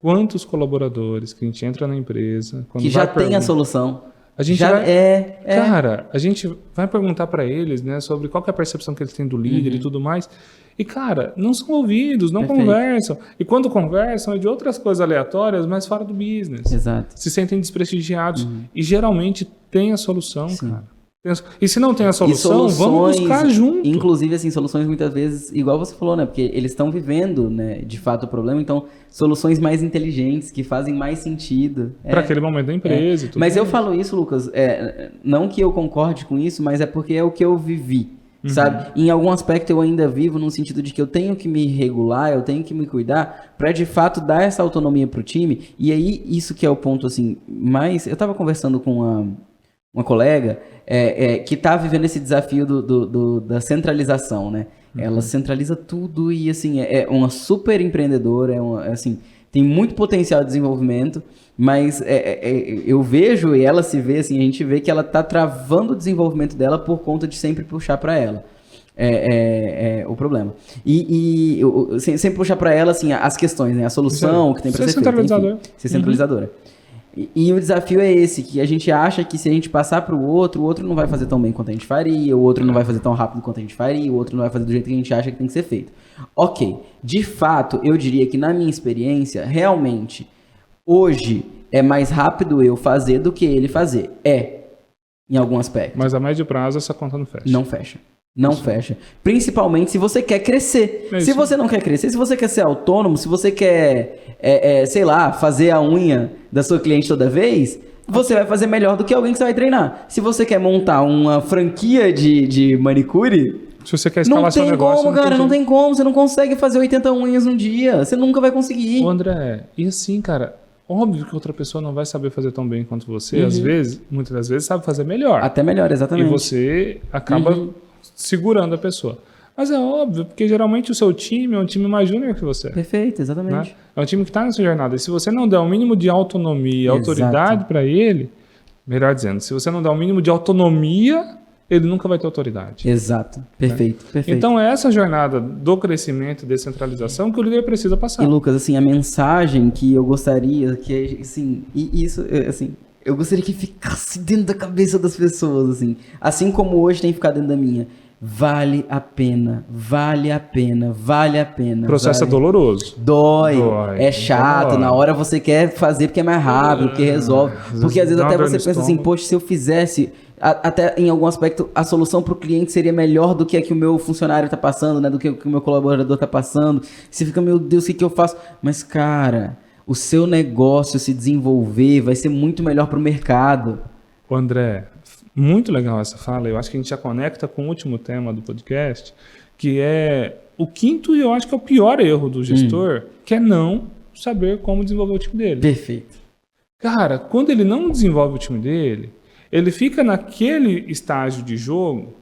A: Quantos colaboradores que a gente entra na empresa...
B: que já tem a solução.
A: A gente
B: já
A: vai, Cara, a gente vai perguntar para eles, né, sobre qual que é a percepção que eles têm do líder e tudo mais. E, cara, não são ouvidos, não conversam. E quando conversam é de outras coisas aleatórias, mas fora do business.
B: Exato.
A: Se sentem desprestigiados. E geralmente tem a solução, cara. E se não tem a solução, vamos buscar junto.
B: Inclusive, assim, soluções muitas vezes, igual você falou, né? Porque eles estão vivendo, né, de fato, o problema. Então, soluções mais inteligentes, que fazem mais sentido.
A: Para aquele momento da empresa e tudo.
B: Mas eu falo isso, Lucas, não que eu concorde com isso, mas é porque é o que eu vivi. Sabe? Em algum aspecto eu ainda vivo no sentido de que eu tenho que me regular, eu tenho que me cuidar para de fato dar essa autonomia pro time. E aí, isso que é o ponto, assim, mais... Eu tava conversando com uma colega que tá vivendo esse desafio da centralização, né? Ela centraliza tudo e, assim, é uma super empreendedora, assim, tem muito potencial de desenvolvimento, mas eu vejo e ela se vê, assim, a gente vê que ela tá travando o desenvolvimento dela por conta de sempre puxar para ela. O problema. E sempre puxar para ela, assim, as questões, né? A solução que tem para ser feita. Ser centralizadora. E o desafio é esse, que a gente acha que se a gente passar para o outro não vai fazer tão bem quanto a gente faria, o outro não vai fazer tão rápido quanto a gente faria, o outro não vai fazer do jeito que a gente acha que tem que ser feito. Ok, de fato, eu diria que na minha experiência, realmente, hoje é mais rápido eu fazer do que ele fazer. Em algum aspecto.
A: Mas a médio prazo essa conta não fecha.
B: Não fecha. Não fecha. Principalmente se você quer crescer. Se você não quer crescer, se você quer ser autônomo, se você quer, sei lá, fazer a unha da sua cliente toda vez, você vai fazer melhor do que alguém que você vai treinar. Se você quer montar uma franquia de manicure,
A: se você quer escalar seu negócio...
B: Não tem como. Você não consegue fazer 80 unhas num dia. Você nunca vai conseguir.
A: Ô, André, e assim, cara, óbvio que outra pessoa não vai saber fazer tão bem quanto você. Às vezes, muitas das vezes, sabe fazer melhor.
B: Até melhor, exatamente.
A: E você acaba segurando a pessoa. Mas é óbvio, porque geralmente o seu time é um time mais júnior que você.
B: Perfeito, exatamente.
A: Né? É um time que está nessa jornada. E se você não der o mínimo de autonomia e autoridade para ele, melhor dizendo, se você não der o mínimo de autonomia, ele nunca vai ter autoridade.
B: Exato. Perfeito, perfeito.
A: Então é essa jornada do crescimento e descentralização que o líder precisa passar.
B: E Lucas, assim, a mensagem que eu gostaria que, assim, eu gostaria que ficasse dentro da cabeça das pessoas, assim como hoje tem ficado dentro da minha. Vale a pena, vale a pena, vale a pena.
A: O processo é doloroso.
B: Dói, é chato, na hora você quer fazer porque é mais rápido, porque resolve. Porque às vezes até você pensa assim, poxa, se eu fizesse, até em algum aspecto, a solução para o cliente seria melhor do que a que o meu funcionário está passando, né? Do que o meu colaborador está passando. Você fica, meu Deus, o que eu faço? Mas, cara, o seu negócio se desenvolver vai ser muito melhor para o mercado.
A: Ô, André, muito legal essa fala. Eu acho que a gente já conecta com o último tema do podcast, que é o quinto e eu acho que é o pior erro do gestor, que é não saber como desenvolver o time dele.
B: Perfeito.
A: Cara, quando ele não desenvolve o time dele, ele fica naquele estágio de jogo,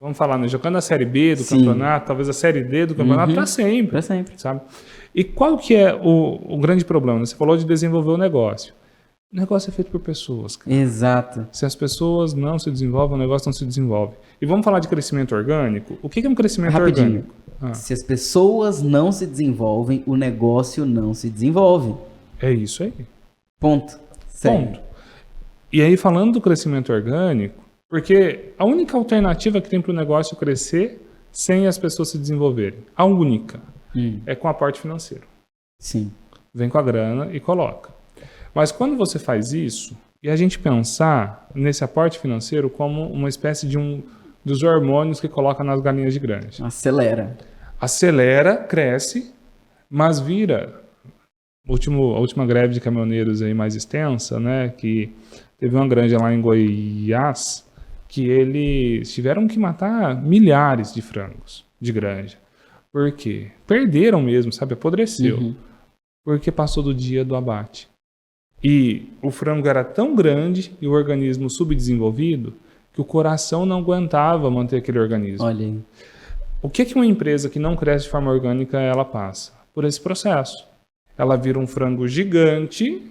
A: vamos falar, né, jogando a Série B do campeonato, talvez a Série D do campeonato, para sempre.
B: Para sempre.
A: Sabe? E qual que é o grande problema? Você falou de desenvolver o negócio. O negócio é feito por pessoas, cara.
B: Exato.
A: Se as pessoas não se desenvolvem, o negócio não se desenvolve. E vamos falar de crescimento orgânico? O que é um crescimento orgânico?
B: Se as pessoas não se desenvolvem, o negócio não se desenvolve.
A: É isso aí.
B: Ponto. Sério.
A: Ponto. E aí, falando do crescimento orgânico, porque a única alternativa que tem para o negócio crescer sem as pessoas se desenvolverem, a única, é com aporte financeiro. Sim. Vem com a grana e coloca. Mas quando você faz isso, e a gente pensar nesse aporte financeiro como uma espécie de dos hormônios que coloca nas galinhas de granja.
B: Acelera.
A: Acelera, cresce, mas vira... A última greve de caminhoneiros aí mais extensa, né, que teve uma granja lá em Goiás, que eles tiveram que matar milhares de frangos de granja. Por quê? Perderam mesmo, sabe? Apodreceu. Porque passou do dia do abate. E o frango era tão grande e o organismo subdesenvolvido que o coração não aguentava manter aquele organismo.
B: Olha aí.
A: O que uma empresa que não cresce de forma orgânica ela passa? Por esse processo. Ela vira um frango gigante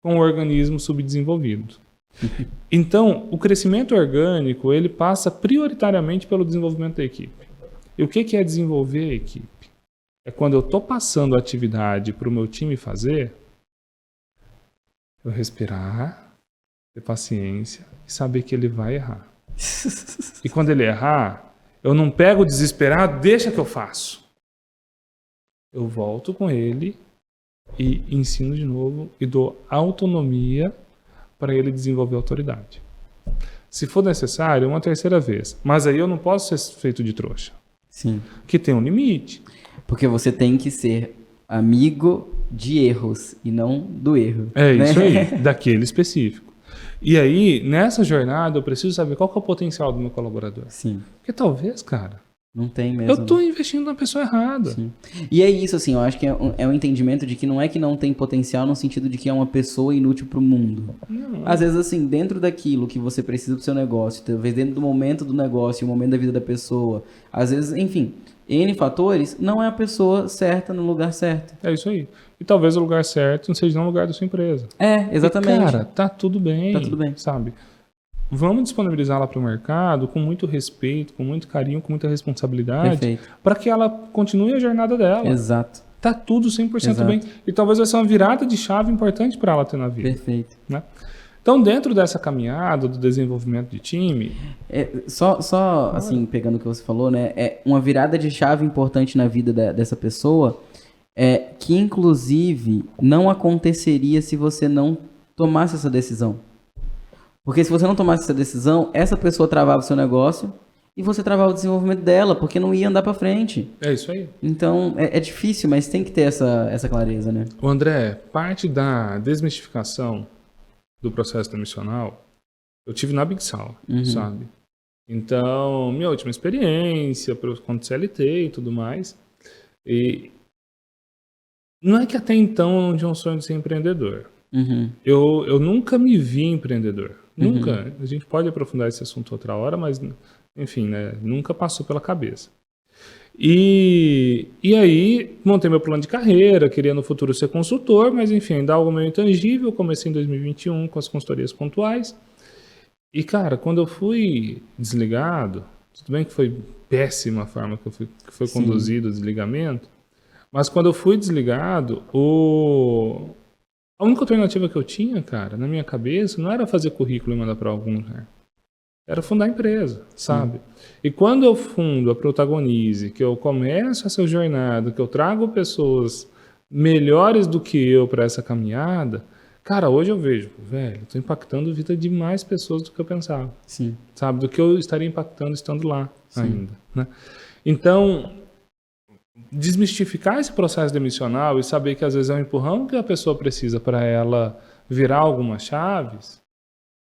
A: com o organismo subdesenvolvido. Então, o crescimento orgânico ele passa prioritariamente pelo desenvolvimento da equipe. E o que é desenvolver a equipe? É quando eu estou passando a atividade para o meu time fazer, eu respirar, ter paciência e saber que ele vai errar. E quando ele errar, eu não pego desesperado, deixa que eu faço. Eu volto com ele e ensino de novo e dou autonomia para ele desenvolver autoridade. Se for necessário, uma terceira vez. Mas aí eu não posso ser feito de trouxa.
B: Sim.
A: Que tem um limite.
B: Porque você tem que ser amigo de erros e não do erro.
A: É isso aí, daquele específico. E aí, nessa jornada, eu preciso saber qual que é o potencial do meu colaborador.
B: Sim.
A: Porque talvez, cara,
B: não tem mesmo.
A: Eu estou investindo na pessoa errada.
B: Sim. E é isso, assim, eu acho que é um entendimento de que não é que não tem potencial no sentido de que é uma pessoa inútil para o mundo.
A: Não.
B: Às vezes, assim, dentro daquilo que você precisa para o seu negócio, talvez dentro do momento do negócio, o momento da vida da pessoa, às vezes, enfim, N fatores, não é a pessoa certa no lugar certo.
A: É isso aí. E talvez o lugar certo não seja no lugar da sua empresa.
B: É, exatamente.
A: E, cara, tá tudo bem.
B: Tá tudo bem.
A: Sabe? Vamos disponibilizá-la para o mercado com muito respeito, com muito carinho, com muita responsabilidade, para que ela continue a jornada dela.
B: Exato.
A: Tá tudo 100% bem. E talvez vai ser uma virada de chave importante para ela ter na vida.
B: Perfeito.
A: Né? Então, dentro dessa caminhada do desenvolvimento de time...
B: Só assim, pegando o que você falou, né? É uma virada de chave importante na vida dessa pessoa, que inclusive não aconteceria se você não tomasse essa decisão. Porque se você não tomasse essa decisão, essa pessoa travava o seu negócio e você travar o desenvolvimento dela, porque não ia andar para frente.
A: É isso aí.
B: Então, é difícil, mas tem que ter essa clareza, né?
A: O André, parte da desmistificação do processo demissional, eu tive na Big Sal, sabe? Então, minha última experiência, quanto CLT e tudo mais, e não é que até então eu tinha um sonho de ser empreendedor. Eu nunca me vi empreendedor. Nunca. A gente pode aprofundar esse assunto outra hora, mas, enfim, né? Nunca passou pela cabeça. E aí, montei meu plano de carreira, queria no futuro ser consultor, mas, enfim, ainda algo meio intangível. Comecei em 2021 com as consultorias pontuais. E, cara, quando eu fui desligado, tudo bem que foi péssima a forma que foi conduzido o desligamento, mas quando eu fui desligado, a única alternativa que eu tinha, cara, na minha cabeça, não era fazer currículo e mandar para algum lugar. Era fundar a empresa, sabe? E quando eu fundo a Protagonize, que eu começo essa jornada, que eu trago pessoas melhores do que eu para essa caminhada, cara, hoje eu vejo, velho, estou impactando a vida de mais pessoas do que eu pensava.
B: Sim.
A: Sabe? Do que eu estaria impactando estando lá ainda, né? Então, desmistificar esse processo demissional e saber que às vezes é um empurrão que a pessoa precisa para ela virar algumas chaves,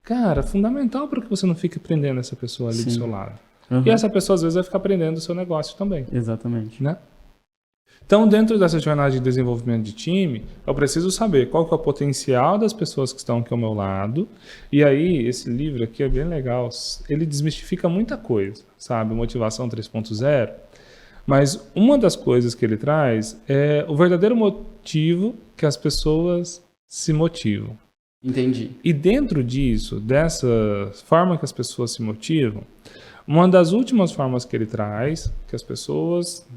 A: cara, fundamental para que você não fique prendendo essa pessoa ali do seu lado. E essa pessoa às vezes vai ficar prendendo o seu negócio também.
B: Exatamente.
A: Né? Então, dentro dessa jornada de desenvolvimento de time, eu preciso saber qual que é o potencial das pessoas que estão aqui ao meu lado. E aí, esse livro aqui é bem legal. Ele desmistifica muita coisa, sabe? Motivação 3.0. Mas uma das coisas que ele traz é o verdadeiro motivo que as pessoas se motivam.
B: Entendi.
A: E dentro disso, dessa forma que as pessoas se motivam, uma das últimas formas que ele traz, que as pessoas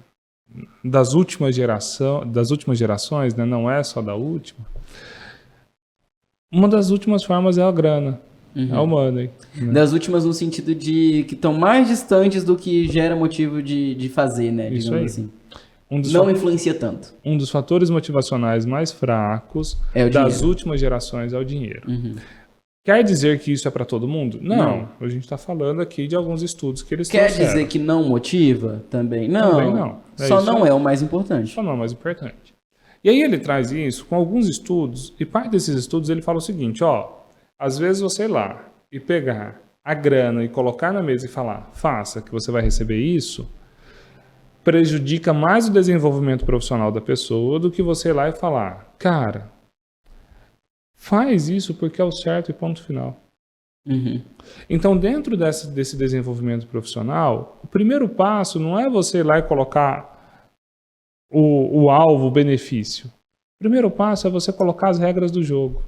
A: das últimas gerações, né, não é só da última, uma das últimas formas é a grana. É o money. Né?
B: Das últimas no sentido de que estão mais distantes do que gera motivo de fazer, né?
A: Isso
B: digamos
A: aí.
B: assim.
A: Não
B: influencia tanto.
A: Um dos fatores motivacionais mais fracos das últimas gerações é o dinheiro. Quer dizer que isso é para todo mundo? Não. A gente está falando aqui de alguns estudos que eles
B: trouxeram. Quer dizer que não motiva? Também não.
A: Também não.
B: Só não é o mais importante.
A: Só não é o mais importante. E aí ele traz isso com alguns estudos, e parte desses estudos ele fala o seguinte, às vezes você ir lá e pegar a grana e colocar na mesa e falar, faça que você vai receber isso, prejudica mais o desenvolvimento profissional da pessoa do que você ir lá e falar, cara, faz isso porque é o certo e ponto final. Então, dentro desse desenvolvimento profissional, o primeiro passo não é você ir lá e colocar o alvo, o benefício. O primeiro passo é você colocar as regras do jogo.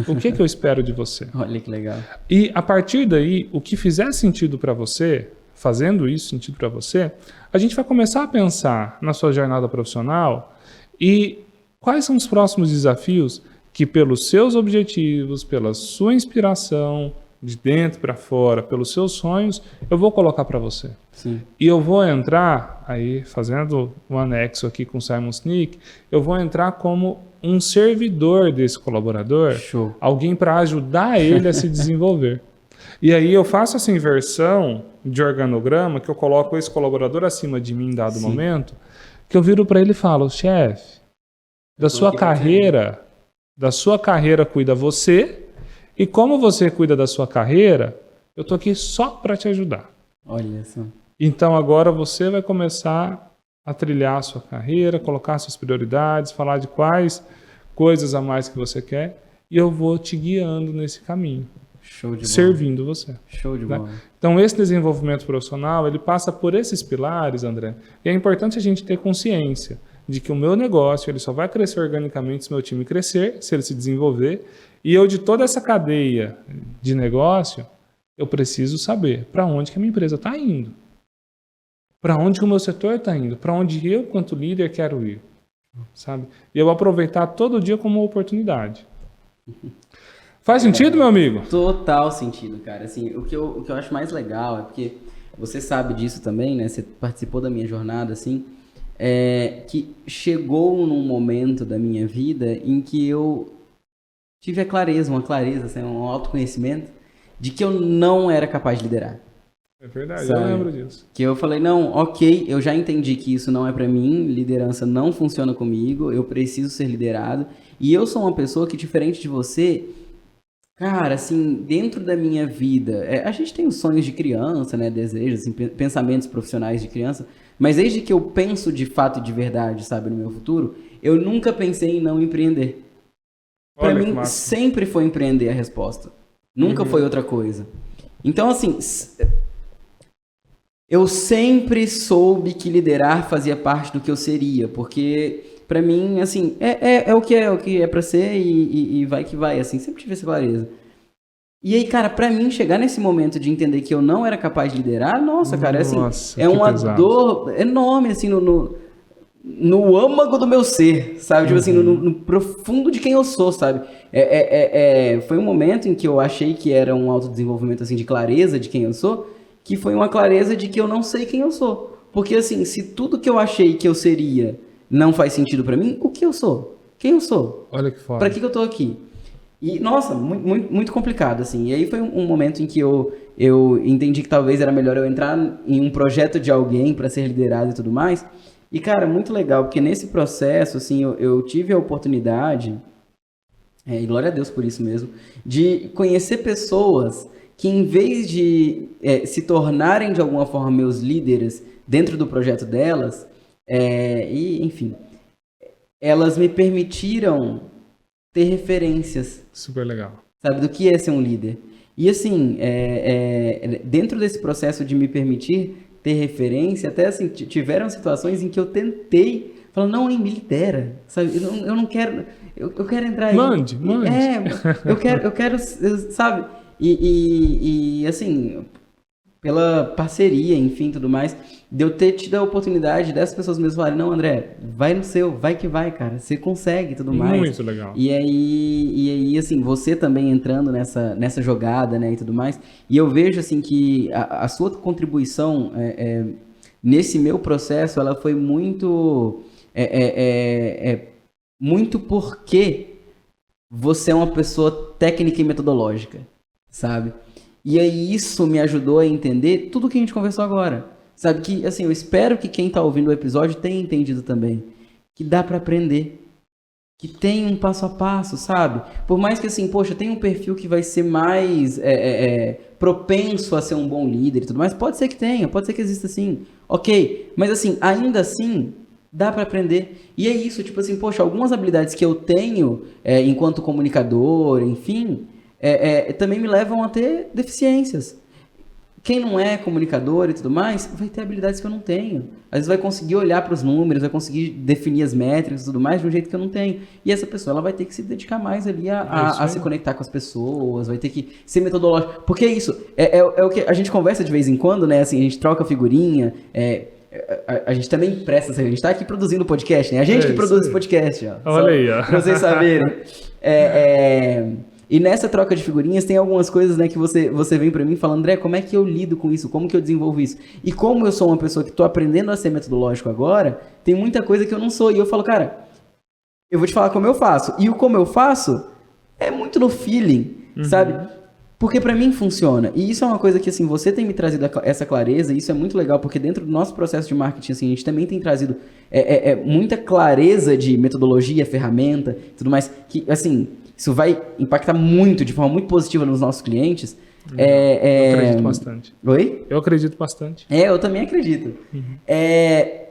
A: O que eu espero de você?
B: Olha que legal.
A: E a partir daí, o que fizer sentido para você, fazendo isso sentido para você, a gente vai começar a pensar na sua jornada profissional e quais são os próximos desafios que pelos seus objetivos, pela sua inspiração, de dentro para fora, pelos seus sonhos, eu vou colocar para você.
B: Sim.
A: E eu vou entrar, aí fazendo um anexo aqui com Simon Sinek, eu vou entrar como um servidor desse colaborador, alguém para ajudar ele a se desenvolver. E aí eu faço essa inversão de organograma, que eu coloco esse colaborador acima de mim em dado momento, que eu viro para ele e falo, chefe, da sua carreira cuida você, e como você cuida da sua carreira, eu tô aqui só para te ajudar.
B: Olha só.
A: Então agora você vai começar a trilhar a sua carreira, colocar suas prioridades, falar de quais coisas a mais que você quer, e eu vou te guiando nesse caminho.
B: Show de bola.
A: Servindo você.
B: Show de bola.
A: Então esse desenvolvimento profissional, ele passa por esses pilares, André, e é importante a gente ter consciência de que o meu negócio ele só vai crescer organicamente se meu time crescer, se ele se desenvolver, e eu de toda essa cadeia de negócio, eu preciso saber para onde que a minha empresa está indo, para onde que o meu setor está indo, para onde eu, quanto líder, quero ir, sabe? E eu aproveitar todo dia como uma oportunidade. Faz sentido, meu amigo?
B: Total sentido, cara. Assim, o que eu acho mais legal é porque você sabe disso também, né? Você participou da minha jornada, assim, que chegou num momento da minha vida em que eu tive uma clareza, assim, um autoconhecimento de que eu não era capaz de liderar.
A: É verdade,
B: sabe?
A: eu lembro disso.
B: Que eu falei, não, ok, eu já entendi que isso não é pra mim, liderança não funciona comigo, eu preciso ser liderado. E eu sou uma pessoa que, diferente de você, cara, assim, dentro da minha vida, a gente tem os sonhos de criança, né, desejos, assim, pensamentos profissionais de criança, mas desde que eu penso de fato e de verdade, sabe, no meu futuro, eu nunca pensei em não empreender. Pra
A: Olha que
B: mim,
A: massa.
B: sempre foi empreender a resposta. Nunca foi outra coisa. Então, assim, eu sempre soube que liderar fazia parte do que eu seria, porque pra mim, assim, é o que é pra ser e vai que vai, assim, sempre tive essa clareza. E aí, cara, pra mim chegar nesse momento de entender que eu não era capaz de liderar, nossa, cara, assim,
A: Nossa,
B: é
A: que
B: uma
A: pesado.
B: dor enorme, assim, no âmago do meu ser, sabe? Tipo assim, no profundo de quem eu sou, sabe? Foi um momento em que eu achei que era um autodesenvolvimento, assim, de clareza de quem eu sou, que foi uma clareza de que eu não sei quem eu sou. Porque, assim, se tudo que eu achei que eu seria não faz sentido pra mim, o que eu sou? Quem eu sou?
A: Olha que foda.
B: Pra que eu tô aqui? E, nossa, muito complicado, assim. E aí foi um momento em que eu entendi que talvez era melhor eu entrar em um projeto de alguém para ser liderado e tudo mais. E, cara, muito legal, porque nesse processo, assim, eu tive a oportunidade, e glória a Deus por isso mesmo, de conhecer pessoas que, em vez de se tornarem de alguma forma meus líderes dentro do projeto delas, enfim, elas me permitiram ter referências,
A: Super legal.
B: sabe, do que é ser um líder. E assim, dentro desse processo de me permitir ter referência, até assim, tiveram situações em que eu tentei, falando, não, me lidera, sabe, eu não quero, eu quero entrar aí.
A: Mande.
B: Eu quero, sabe, e assim, pela parceria, enfim, tudo mais, de eu ter tido a oportunidade dessas pessoas mesmo falarem, não, André, vai no seu, vai que vai, cara, você consegue, tudo mais.
A: Muito legal.
B: E aí, assim, você também entrando nessa jogada, né, e tudo mais, e eu vejo, assim, que a sua contribuição nesse meu processo, ela foi muito, muito porque você é uma pessoa técnica e metodológica, sabe? E aí isso me ajudou a entender tudo que a gente conversou agora. Sabe que, assim, eu espero que quem tá ouvindo o episódio tenha entendido também. Que dá pra aprender. Que tem um passo a passo, sabe? Por mais que, assim, poxa, tem um perfil que vai ser mais propenso a ser um bom líder e tudo mais. Pode ser que tenha, pode ser que exista sim. Ok, mas assim, ainda assim, dá pra aprender. E é isso, tipo assim, poxa, algumas habilidades que eu tenho enquanto comunicador, enfim... também me levam a ter deficiências. Quem não é comunicador e tudo mais, vai ter habilidades que eu não tenho. Às vezes vai conseguir olhar para os números, vai conseguir definir as métricas e tudo mais de um jeito que eu não tenho. E essa pessoa ela vai ter que se dedicar mais ali a se conectar com as pessoas, vai ter que ser metodológico. Porque é isso, é o que a gente conversa de vez em quando, né? Assim, a gente troca figurinha, a gente também presta, a gente tá aqui produzindo podcast, né? A gente que produz esse podcast, ó.
A: Olha aí, ó.
B: Pra vocês saberem. E nessa troca de figurinhas tem algumas coisas, né, que você vem pra mim falando, André, como é que eu lido com isso? Como que eu desenvolvo isso? E como eu sou uma pessoa que tô aprendendo a ser metodológico agora, tem muita coisa que eu não sou. E eu falo, cara, eu vou te falar como eu faço. E o como eu faço é muito no feeling, sabe? Porque pra mim funciona. E isso é uma coisa que, assim, você tem me trazido essa clareza, e isso é muito legal, porque dentro do nosso processo de marketing, assim, a gente também tem trazido muita clareza de metodologia, ferramenta, tudo mais, que, assim... Isso vai impactar muito, de forma muito positiva nos nossos clientes.
A: Eu acredito bastante.
B: Oi?
A: Eu acredito bastante.
B: Eu também acredito.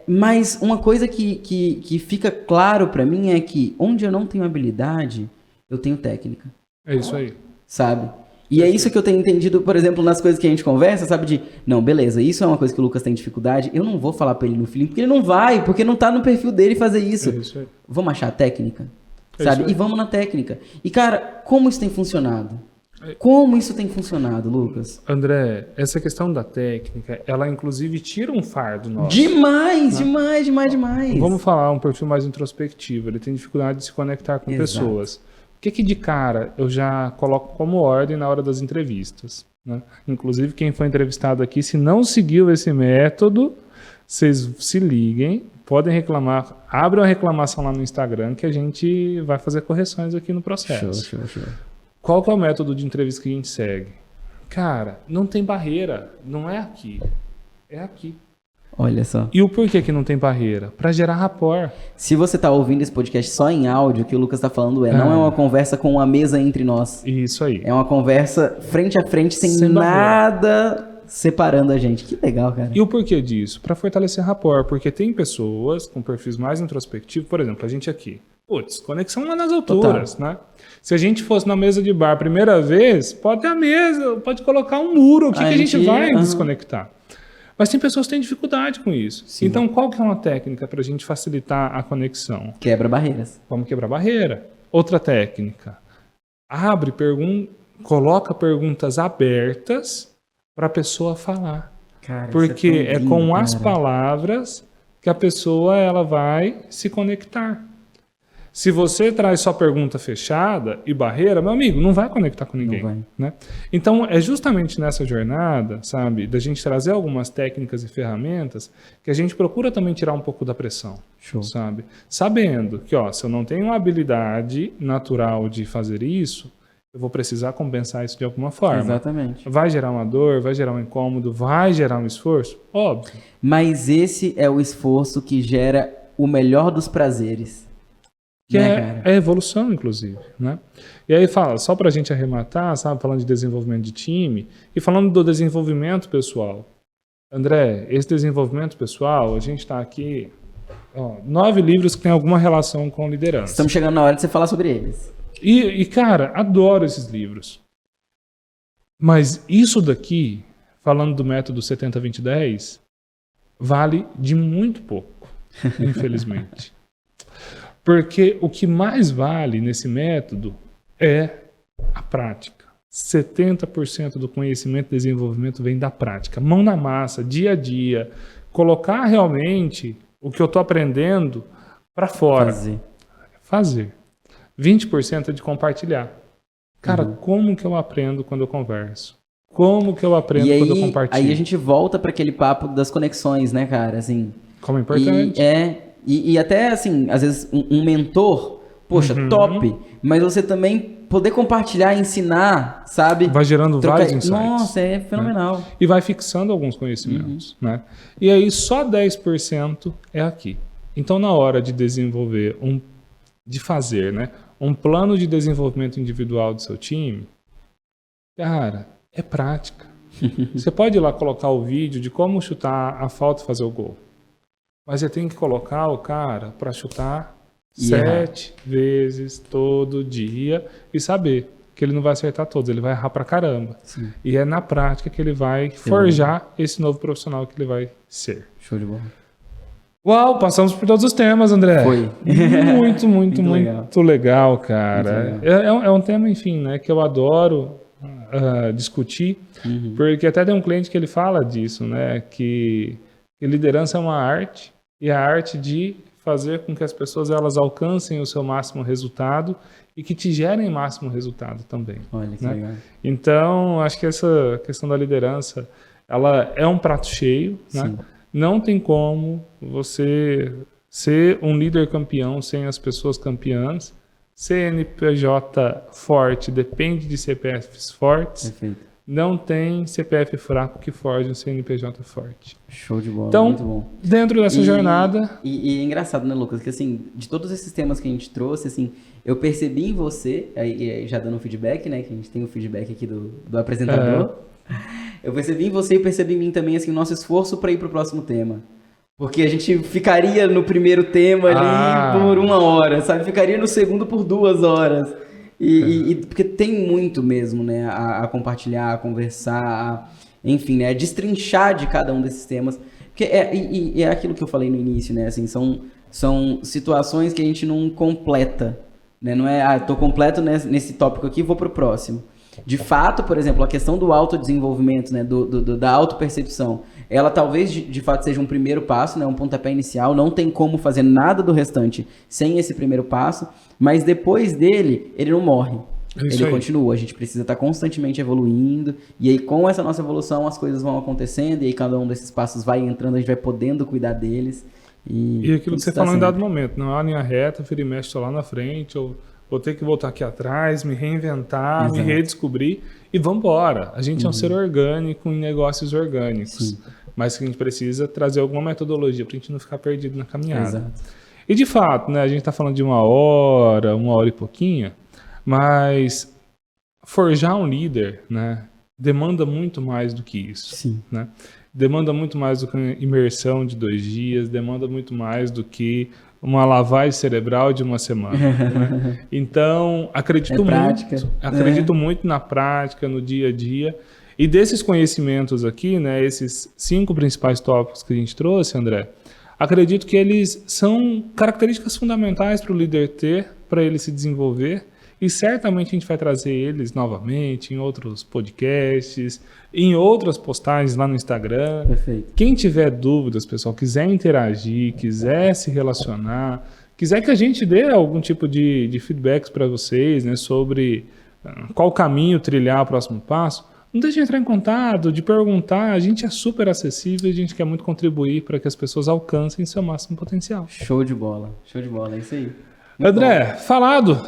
B: Mas uma coisa que fica claro pra mim é que onde eu não tenho habilidade, eu tenho técnica.
A: É isso aí.
B: Sabe? E é isso que eu tenho entendido, por exemplo, nas coisas que a gente conversa, sabe? Não, beleza, isso é uma coisa que o Lucas tem dificuldade, eu não vou falar pra ele no feeling, porque ele não vai, porque não tá no perfil dele fazer isso.
A: É isso aí.
B: Vamos achar a técnica? Sabe? E vamos na técnica. E, cara, como isso tem funcionado? Como isso tem funcionado, Lucas?
A: André, essa questão da técnica, ela inclusive tira um fardo nosso.
B: Demais.
A: Vamos falar um perfil mais introspectivo. Ele tem dificuldade de se conectar com pessoas. O que de cara eu já coloco como ordem na hora das entrevistas? Né? Inclusive, quem foi entrevistado aqui, se não seguiu esse método, vocês se liguem. Podem reclamar, abre uma reclamação lá no Instagram que a gente vai fazer correções aqui no processo.
B: Show.
A: Qual que é o método de entrevista que a gente segue? cara, não tem barreira. Não é aqui. É aqui.
B: Olha só.
A: E o porquê que não tem barreira? Para gerar rapport.
B: Se você tá ouvindo esse podcast só em áudio, o que o Lucas tá falando não é uma conversa com uma mesa entre nós.
A: Isso aí.
B: É uma conversa frente a frente, sem nada separando a gente. Que legal, cara.
A: E o porquê disso? Para fortalecer rapport. Porque tem pessoas com perfis mais introspectivos, por exemplo, a gente aqui. Putz, conexão lá nas alturas, né? Se a gente fosse na mesa de bar a primeira vez, pode ter a mesa, pode colocar um muro aqui que a gente vai desconectar. Mas tem pessoas que têm dificuldade com isso. Sim. Então, qual que é uma técnica para a gente facilitar a conexão?
B: Quebra barreiras.
A: Vamos quebrar barreira. Outra técnica. Coloca perguntas abertas para a pessoa falar.
B: Cara,
A: porque é com as palavras que a pessoa ela vai se conectar. Se você traz só pergunta fechada e barreira, meu amigo, não vai conectar com ninguém. Não vai. Né? Então, é justamente nessa jornada, sabe, da gente trazer algumas técnicas e ferramentas que a gente procura também tirar um pouco da pressão. Show. Sabe? Sabendo que, se eu não tenho uma habilidade natural de fazer isso, eu vou precisar compensar isso de alguma forma.
B: Exatamente.
A: Vai gerar uma dor, vai gerar um incômodo, vai gerar um esforço? Óbvio.
B: Mas esse é o esforço que gera o melhor dos prazeres.
A: Que é evolução, inclusive, né? E aí só para a gente arrematar, sabe, falando de desenvolvimento de time e falando do desenvolvimento pessoal. André, esse desenvolvimento pessoal, a gente está aqui, 9 livros que têm alguma relação com liderança.
B: Estamos chegando na hora de você falar sobre eles.
A: E cara, adoro esses livros. Mas isso daqui, falando do método 70-20-10, vale de muito pouco, infelizmente. Porque o que mais vale nesse método é a prática. 70% do conhecimento e desenvolvimento vem da prática. Mão na massa, dia a dia. Colocar realmente o que eu estou aprendendo para fora. Fazer. 20% é de compartilhar. Cara, como que eu aprendo quando eu converso? Como que eu aprendo quando eu compartilho?
B: Aí a gente volta para aquele papo das conexões, né, cara? Assim,
A: como é importante.
B: E até, assim, às vezes um mentor, poxa, top, mas você também poder compartilhar, ensinar, sabe?
A: Vai gerando vários insights.
B: Nossa, é fenomenal.
A: Né? E vai fixando alguns conhecimentos, né? E aí só 10% é aqui. Então, na hora de desenvolver, de fazer, né, um plano de desenvolvimento individual do seu time, cara, é prática. Você pode ir lá colocar o vídeo de como chutar a falta e fazer o gol. Mas você tem que colocar o cara para chutar 7 vezes todo dia e saber que ele não vai acertar todos, ele vai errar pra caramba. Sim. E é na prática que ele vai forjar esse novo profissional que ele vai ser.
B: Show de bola.
A: Uau, passamos por todos os temas, André.
B: Foi.
A: Muito legal, cara. Muito legal. É um tema, enfim, né, que eu adoro discutir, porque até tem um cliente que ele fala disso, né, que liderança é uma arte, e a arte de fazer com que as pessoas elas alcancem o seu máximo resultado e que te gerem máximo resultado também.
B: Olha que legal.
A: Então, acho que essa questão da liderança, ela é um prato cheio, né? Não tem como você ser um líder campeão sem as pessoas campeãs. CNPJ forte depende de CPFs fortes.
B: Perfeito.
A: Não tem CPF fraco que forge um CNPJ forte.
B: Show de bola,
A: então,
B: muito bom.
A: Dentro dessa jornada...
B: E é engraçado, né, Lucas? Que assim, de todos esses temas que a gente trouxe, assim, eu percebi em você, aí já dando um feedback, né, que a gente tem o feedback aqui do apresentador, eu percebi em você e percebi em mim também, assim, o nosso esforço para ir pro próximo tema. Porque a gente ficaria no primeiro tema ali por 1 hora, sabe? Ficaria no segundo por 2 horas. Porque tem muito mesmo, né, a compartilhar, a conversar, enfim, né, a destrinchar de cada um desses temas. Porque é aquilo que eu falei no início, né, assim, são situações que a gente não completa, né, não é, tô completo nesse tópico aqui, vou pro próximo. De fato, por exemplo, a questão do autodesenvolvimento, né, da autopercepção, ela talvez de fato seja um primeiro passo, né, um pontapé inicial, não tem como fazer nada do restante sem esse primeiro passo, mas depois dele, ele não morre. Ele continua, a gente precisa estar constantemente evoluindo, e aí com essa nossa evolução as coisas vão acontecendo, e aí cada um desses passos vai entrando, a gente vai podendo cuidar deles.
A: E aquilo que você falou em dado momento, não é uma linha reta, vira e mexe só lá na frente, ou vou ter que voltar aqui atrás, me reinventar, me redescobrir e vamos embora. A gente é um ser orgânico em negócios orgânicos, mas que a gente precisa trazer alguma metodologia para a gente não ficar perdido na caminhada.
B: Exato.
A: E de fato, né, a gente está falando de 1 hora e pouquinho, mas forjar um líder, né, demanda muito mais do que isso.
B: Sim.
A: Né? Demanda muito mais do que uma imersão de 2 dias, demanda muito mais do que uma lavagem cerebral de 1 semana. Né? Então, acredito muito na prática, no dia a dia. E desses conhecimentos aqui, né, esses 5 principais tópicos que a gente trouxe, André, acredito que eles são características fundamentais para o líder ter, para ele se desenvolver. E certamente a gente vai trazer eles novamente em outros podcasts, em outras postagens lá no Instagram.
B: Perfeito.
A: Quem tiver dúvidas, pessoal, quiser interagir, quiser se relacionar, quiser que a gente dê algum tipo de feedbacks para vocês, né, sobre qual caminho trilhar o próximo passo, não deixe de entrar em contato, de perguntar. A gente é super acessível e a gente quer muito contribuir para que as pessoas alcancem seu máximo potencial.
B: Show de bola, é isso aí.
A: André, falado.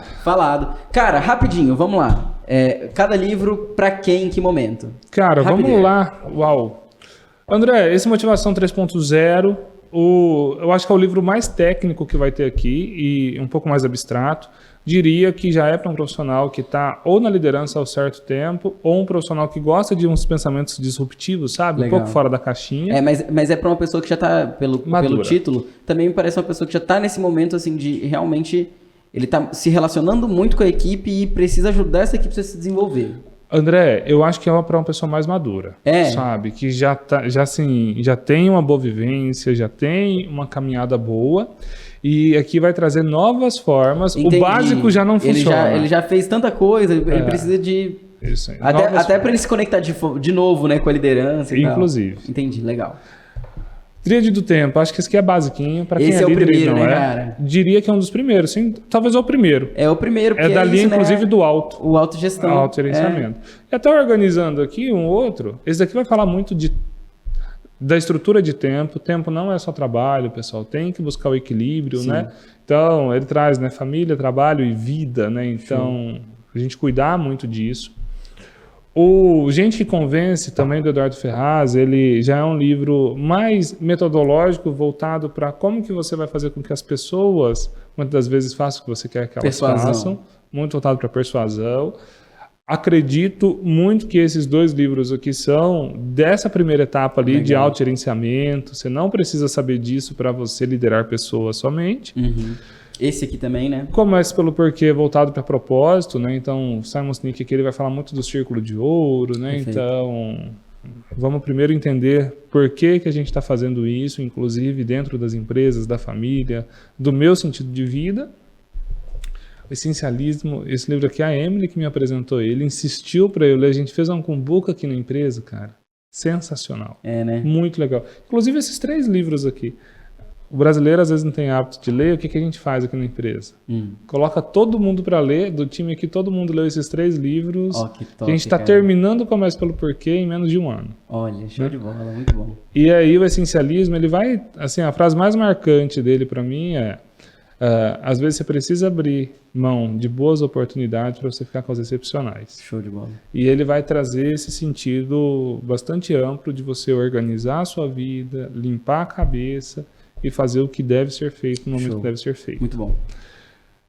B: Cara, rapidinho, vamos lá. Cada livro pra quem, em que momento?
A: Cara, vamos lá. Uau. André, esse Motivação 3.0, eu acho que é o livro mais técnico que vai ter aqui e um pouco mais abstrato. Diria que já é para um profissional que está ou na liderança há um certo tempo, ou um profissional que gosta de uns pensamentos disruptivos, sabe?
B: Legal.
A: Um pouco fora da caixinha.
B: Mas é para uma pessoa que já está, pelo título, também me parece uma pessoa que já está nesse momento, assim, de realmente... Ele está se relacionando muito com a equipe e precisa ajudar essa equipe a se desenvolver.
A: André, eu acho que é para uma pessoa mais madura, sabe? Que já tem uma boa vivência, já tem uma caminhada boa. E aqui vai trazer novas formas. Entendi. O básico já não funciona.
B: Ele já fez tanta coisa, ele precisa de...
A: Isso aí.
B: Até para ele se conectar de novo, né, com a liderança e
A: inclusive.
B: Tal. Entendi, legal.
A: Tríade do Tempo, acho que esse aqui é basiquinho. Para quem é líder,
B: o primeiro,
A: não
B: né, cara?
A: Diria que é um dos primeiros, sim, talvez é o primeiro.
B: É o primeiro, porque
A: é dali,
B: isso,
A: inclusive,
B: né?
A: do alto.
B: O autogestão.
A: Autogerenciamento. E até organizando aqui um outro, esse daqui vai falar muito da estrutura de tempo. Tempo não é só trabalho, pessoal. Tem que buscar o equilíbrio, sim, né? Então, ele traz, né, família, trabalho e vida, né? Então, a gente cuidar muito disso. O Gente que Convence, também do Eduardo Ferraz, ele já é um livro mais metodológico, voltado para como que você vai fazer com que as pessoas, muitas das vezes, façam o que você quer que elas façam. Muito voltado para persuasão. Acredito muito que esses 2 livros aqui são dessa primeira etapa ali de autogerenciamento. Você não precisa saber disso para você liderar pessoas somente.
B: Esse aqui também, né?
A: Começa pelo porquê voltado para propósito, né? Então, Simon Sinek aqui ele vai falar muito do círculo de ouro, né? Perfeito. Então, vamos primeiro entender por que a gente está fazendo isso, inclusive dentro das empresas, da família, do meu sentido de vida. O Essencialismo, esse livro aqui, a Emily que me apresentou ele, insistiu para eu ler, a gente fez um cumbuca aqui na empresa, cara. Sensacional.
B: Né?
A: Muito legal. Inclusive esses 3 livros aqui. O brasileiro às vezes não tem hábito de ler, o que a gente faz aqui na empresa? Coloca todo mundo para ler, do time aqui todo mundo leu esses 3 livros.
B: Que top,
A: a gente está terminando o Começa pelo Porquê em menos de 1 ano.
B: Olha, show de bola, muito bom.
A: E aí o Essencialismo, ele vai, assim, a frase mais marcante dele para mim é às vezes você precisa abrir mão de boas oportunidades para você ficar com as excepcionais.
B: Show de bola.
A: E ele vai trazer esse sentido bastante amplo de você organizar a sua vida, limpar a cabeça e fazer o que deve ser feito no momento que deve ser feito.
B: Muito bom.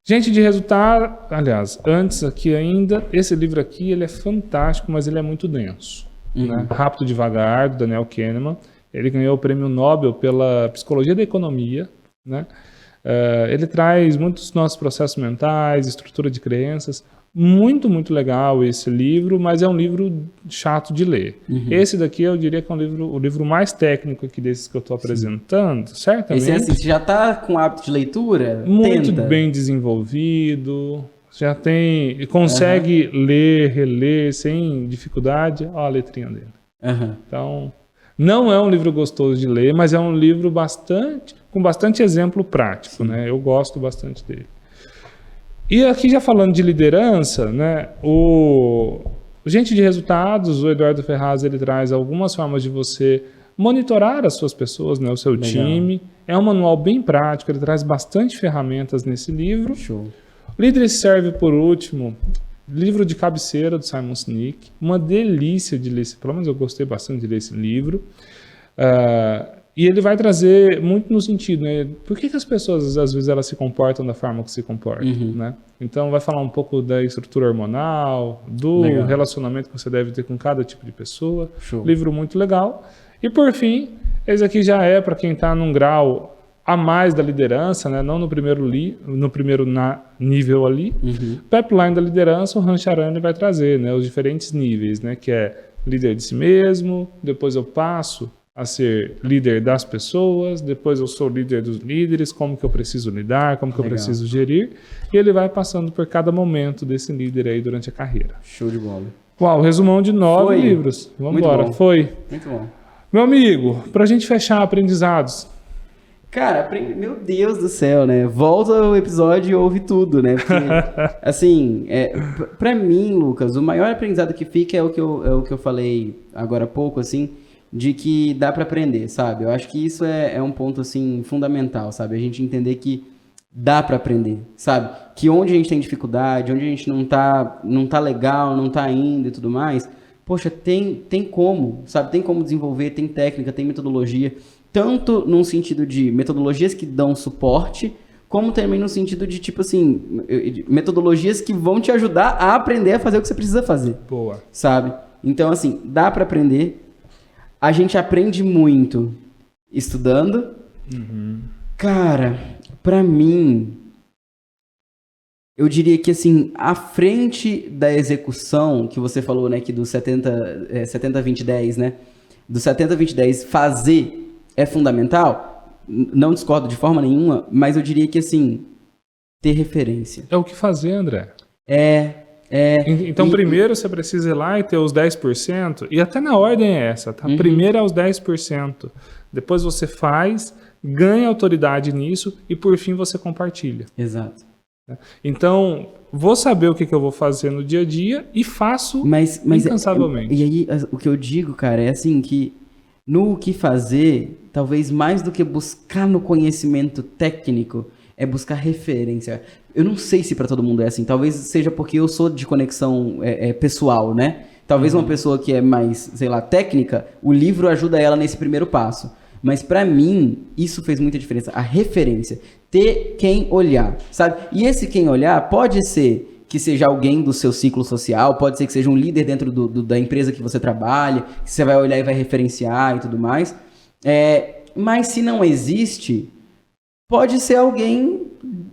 A: Gente de resultado, aliás, antes aqui ainda, esse livro aqui ele é fantástico, mas ele é muito denso. Né? Rápido e Devagar, do Daniel Kahneman. Ele ganhou o prêmio Nobel pela Psicologia da Economia. Né? Ele traz muitos nossos processos mentais, estrutura de crenças. Muito, muito legal esse livro, mas é um livro chato de ler. Esse daqui eu diria que é o livro mais técnico aqui desses que eu estou apresentando, certamente.
B: Esse você já está com hábito de leitura?
A: Muito bem desenvolvido, já consegue ler, reler sem dificuldade. Olha a letrinha dele. Então, não é um livro gostoso de ler, mas é um livro com bastante exemplo prático, né? Eu gosto bastante dele. E aqui já falando de liderança, né, o Gente de Resultados, o Eduardo Ferraz, ele traz algumas formas de você monitorar as suas pessoas, né, o seu time. É um manual bem prático, ele traz bastante ferramentas nesse livro.
B: Show.
A: Líderes serve, por último, livro de cabeceira do Simon Sinek. Uma delícia de ler, pelo menos eu gostei bastante de ler esse livro. E ele vai trazer muito no sentido, né? Por que as pessoas, às vezes, elas se comportam da forma que se comportam, né? Então, vai falar um pouco da estrutura hormonal, do relacionamento que você deve ter com cada tipo de pessoa.
B: Show.
A: Livro muito legal. E, por fim, esse aqui já é para quem está num grau a mais da liderança, né? Não no primeiro nível ali. Pipeline da liderança, o Han Charani vai trazer, né? Os diferentes níveis, né? Que é líder de si mesmo, depois eu passo a ser líder das pessoas, depois eu sou líder dos líderes, como que eu preciso lidar, como que eu preciso gerir, e ele vai passando por cada momento desse líder aí durante a carreira.
B: Show de bola.
A: Uau, resumão de 9 livros. Vamos embora. Foi.
B: Muito bom.
A: Meu amigo, pra gente fechar aprendizados.
B: Cara, meu Deus do céu, né? Volta o episódio e ouve tudo, né? Porque, assim, pra mim, Lucas, o maior aprendizado que fica é o que eu falei agora há pouco, assim, de que dá pra aprender, sabe? Eu acho que isso é um ponto, assim, fundamental, sabe? A gente entender que dá pra aprender, sabe? Que onde a gente tem dificuldade, onde a gente não tá legal, não tá indo e tudo mais, poxa, tem como, sabe? Tem como desenvolver, tem técnica, tem metodologia, tanto num sentido de metodologias que dão suporte, como também no sentido de, tipo assim, metodologias que vão te ajudar a aprender a fazer o que você precisa fazer.
A: Boa.
B: Sabe? Então, assim, dá pra aprender. A gente aprende muito estudando. Cara, pra mim, eu diria que, assim, à frente da execução, que você falou, né, que do 70-20-10, né? Do 70-20-10, fazer é fundamental. Não discordo de forma nenhuma, mas eu diria que, assim, ter referência.
A: É o que fazer, André.
B: Então,
A: primeiro você precisa ir lá e ter os 10%, e até na ordem é essa, tá? Primeiro é os 10%, depois você faz, ganha autoridade nisso e por fim você compartilha.
B: Exato.
A: Então, vou saber o que eu vou fazer no dia a dia e faço incansavelmente.
B: E aí, o que eu digo, cara, é assim que no que fazer, talvez mais do que buscar no conhecimento técnico, é buscar referência. Eu não sei se para todo mundo é assim. Talvez seja porque eu sou de conexão pessoal, né? Talvez uma pessoa que é mais, sei lá, técnica, o livro ajuda ela nesse primeiro passo. Mas para mim, isso fez muita diferença. A referência. Ter quem olhar, sabe? E esse quem olhar pode ser que seja alguém do seu ciclo social, pode ser que seja um líder dentro da empresa que você trabalha, que você vai olhar e vai referenciar e tudo mais. Mas se não existe, pode ser alguém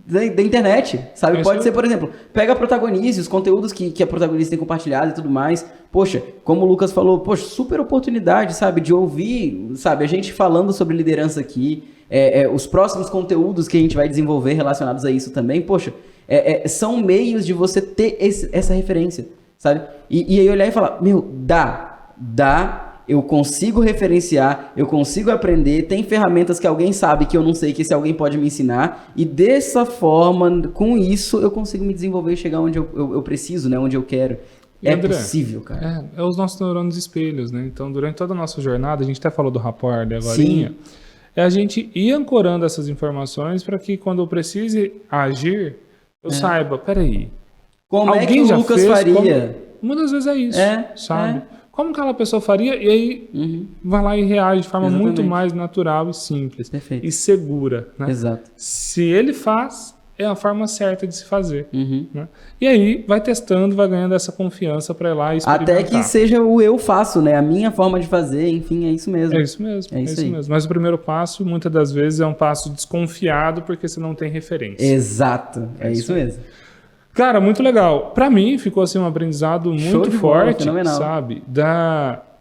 B: da internet, sabe? Pode ser, por exemplo, pega a Protagonize, os conteúdos que a Protagonize tem compartilhado e tudo mais. Poxa, como o Lucas falou, poxa, super oportunidade, sabe? De ouvir, sabe? A gente falando sobre liderança aqui, os próximos conteúdos que a gente vai desenvolver relacionados a isso também, poxa, são meios de você ter essa referência, sabe? E aí olhar e falar, meu, dá, eu consigo referenciar, eu consigo aprender, tem ferramentas que alguém sabe que eu não sei, que esse alguém pode me ensinar, e dessa forma, com isso, eu consigo me desenvolver e chegar onde eu preciso, né? Onde eu quero. André, possível, cara.
A: É os nossos neurônios espelhos, né? Então, durante toda a nossa jornada, a gente até falou do rapport de agorinha, é a gente ir ancorando essas informações para que quando eu precise agir, eu saiba, peraí.
B: Como é que o Lucas faria?
A: Muitas vezes é isso, sabe? Como aquela pessoa faria, e aí vai lá e reage de forma muito mais natural e simples.
B: Perfeito.
A: E segura, né?
B: Exato.
A: Se ele faz, é a forma certa de se fazer. Né? E aí vai testando, vai ganhando essa confiança para ir lá e experimentar.
B: Até que seja o eu faço, né? A minha forma de fazer, enfim, é isso mesmo.
A: É isso mesmo. Mas o primeiro passo, muitas das vezes, é um passo desconfiado porque você não tem referência.
B: Exato. É isso mesmo.
A: Cara, muito legal. Pra mim, ficou assim um aprendizado muito forte, sabe?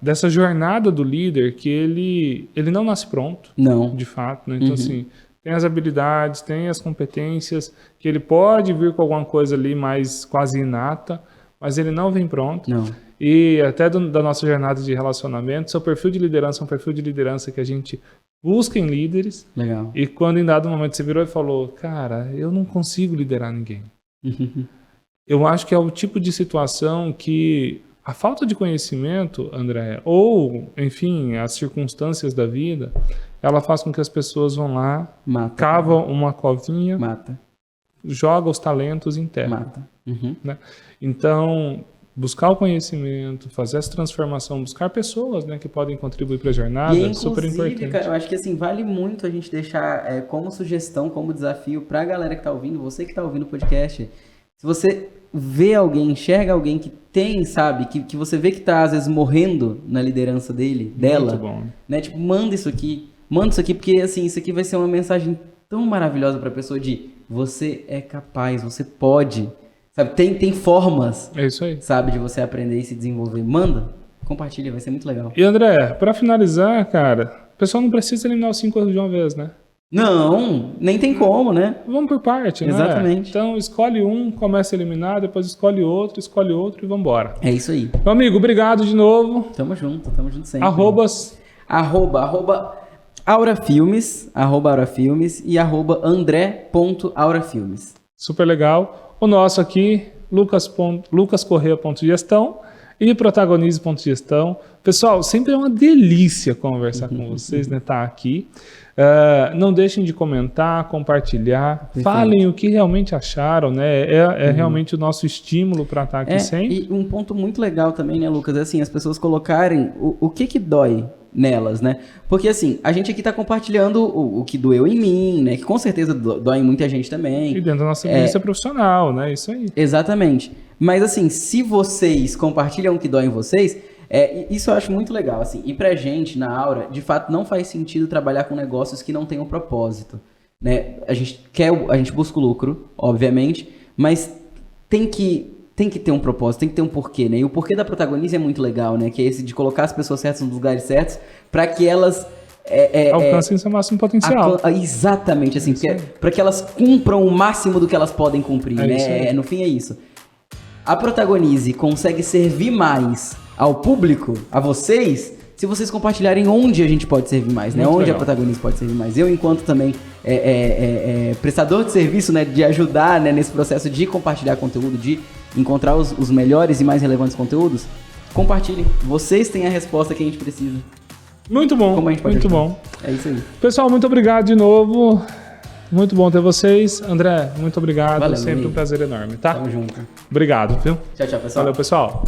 A: Dessa jornada do líder, que ele não nasce pronto.
B: Não.
A: De fato, né? Então, assim, tem as habilidades, tem as competências, que ele pode vir com alguma coisa ali mais quase inata, mas ele não vem pronto.
B: Não.
A: E até da nossa jornada de relacionamento, seu perfil de liderança é um perfil de liderança que a gente busca em líderes.
B: Legal.
A: E quando em dado momento você virou e falou, cara, eu não consigo liderar ninguém. Eu acho que é o tipo de situação que a falta de conhecimento, André, ou, enfim, as circunstâncias da vida, ela faz com que as pessoas vão lá, cavam uma covinha, joga os talentos em terra.
B: Mata. Uhum.
A: Né? Então, buscar o conhecimento, fazer essa transformação, buscar pessoas, né, que podem contribuir para a jornada,
B: E
A: é super importante.
B: cara, eu acho que assim, vale muito a gente deixar como sugestão, como desafio para a galera que está ouvindo, você que está ouvindo o podcast. Se você vê alguém, enxerga alguém que tem, sabe, que você vê que está às vezes morrendo na liderança dela,
A: Muito bom.
B: né? Tipo, manda isso aqui, porque assim, isso aqui vai ser uma mensagem tão maravilhosa para a pessoa de você é capaz, você pode, sabe? Tem formas,
A: É isso aí.
B: sabe, de você aprender e se desenvolver. Manda, compartilha, vai ser muito legal.
A: E André, para finalizar, cara, o pessoal não precisa eliminar os 5 erros de uma vez, né?
B: Não, nem tem como, né?
A: Vamos por parte, né?
B: Exatamente.
A: Então, escolhe um, começa a eliminar, depois escolhe outro e vamos embora.
B: É isso aí.
A: Meu amigo, obrigado de novo.
B: Tamo junto sempre.
A: Arrobas.
B: Arroba aurafilmes e @andré.aurafilmes.
A: Super legal. O nosso aqui, lucascorrea.gestão e protagonize.gestão. Pessoal, sempre é uma delícia conversar com vocês, né? Tá aqui. Não deixem de comentar, compartilhar.
B: Perfeito.
A: Falem o que realmente acharam, né? Realmente o nosso estímulo para estar aqui sempre.
B: E um ponto muito legal também, né, Lucas? É assim, as pessoas colocarem o que dói nelas, né? Porque assim, a gente aqui tá compartilhando o que doeu em mim, né? Que com certeza dói em muita gente também.
A: E dentro da nossa vivência profissional, né? Isso aí.
B: Exatamente. Mas assim, se vocês compartilham o que dói em vocês, isso eu acho muito legal, assim. E pra gente, na Aura, de fato, não faz sentido trabalhar com negócios que não tenham propósito, né? A gente busca o lucro, obviamente, mas tem que ter um propósito, tem que ter um porquê, né? E o porquê da Protagonize é muito legal, né? Que é esse de colocar as pessoas certas nos lugares certos para que elas
A: alcancem seu máximo potencial.
B: Exatamente, assim, para que elas cumpram o máximo do que elas podem cumprir, né? No fim é isso. A Protagonize consegue servir mais ao público, a vocês, se vocês compartilharem onde a gente pode servir mais, né?
A: Muito
B: Onde
A: legal.
B: a Protagonize pode servir mais. Eu, enquanto também prestador de serviço, né? De ajudar, né, nesse processo de compartilhar conteúdo, de encontrar os melhores e mais relevantes conteúdos, compartilhem. Vocês têm a resposta que a gente precisa.
A: Muito bom,
B: Como a gente pode
A: muito
B: ajudar.
A: bom.
B: É isso aí.
A: Pessoal, muito obrigado de novo. Muito bom ter vocês. André, muito obrigado.
B: Valeu,
A: Sempre
B: amigo.
A: um prazer enorme, tá?
B: Tamo junto.
A: Obrigado, viu?
B: Tchau, pessoal.
A: Valeu, pessoal.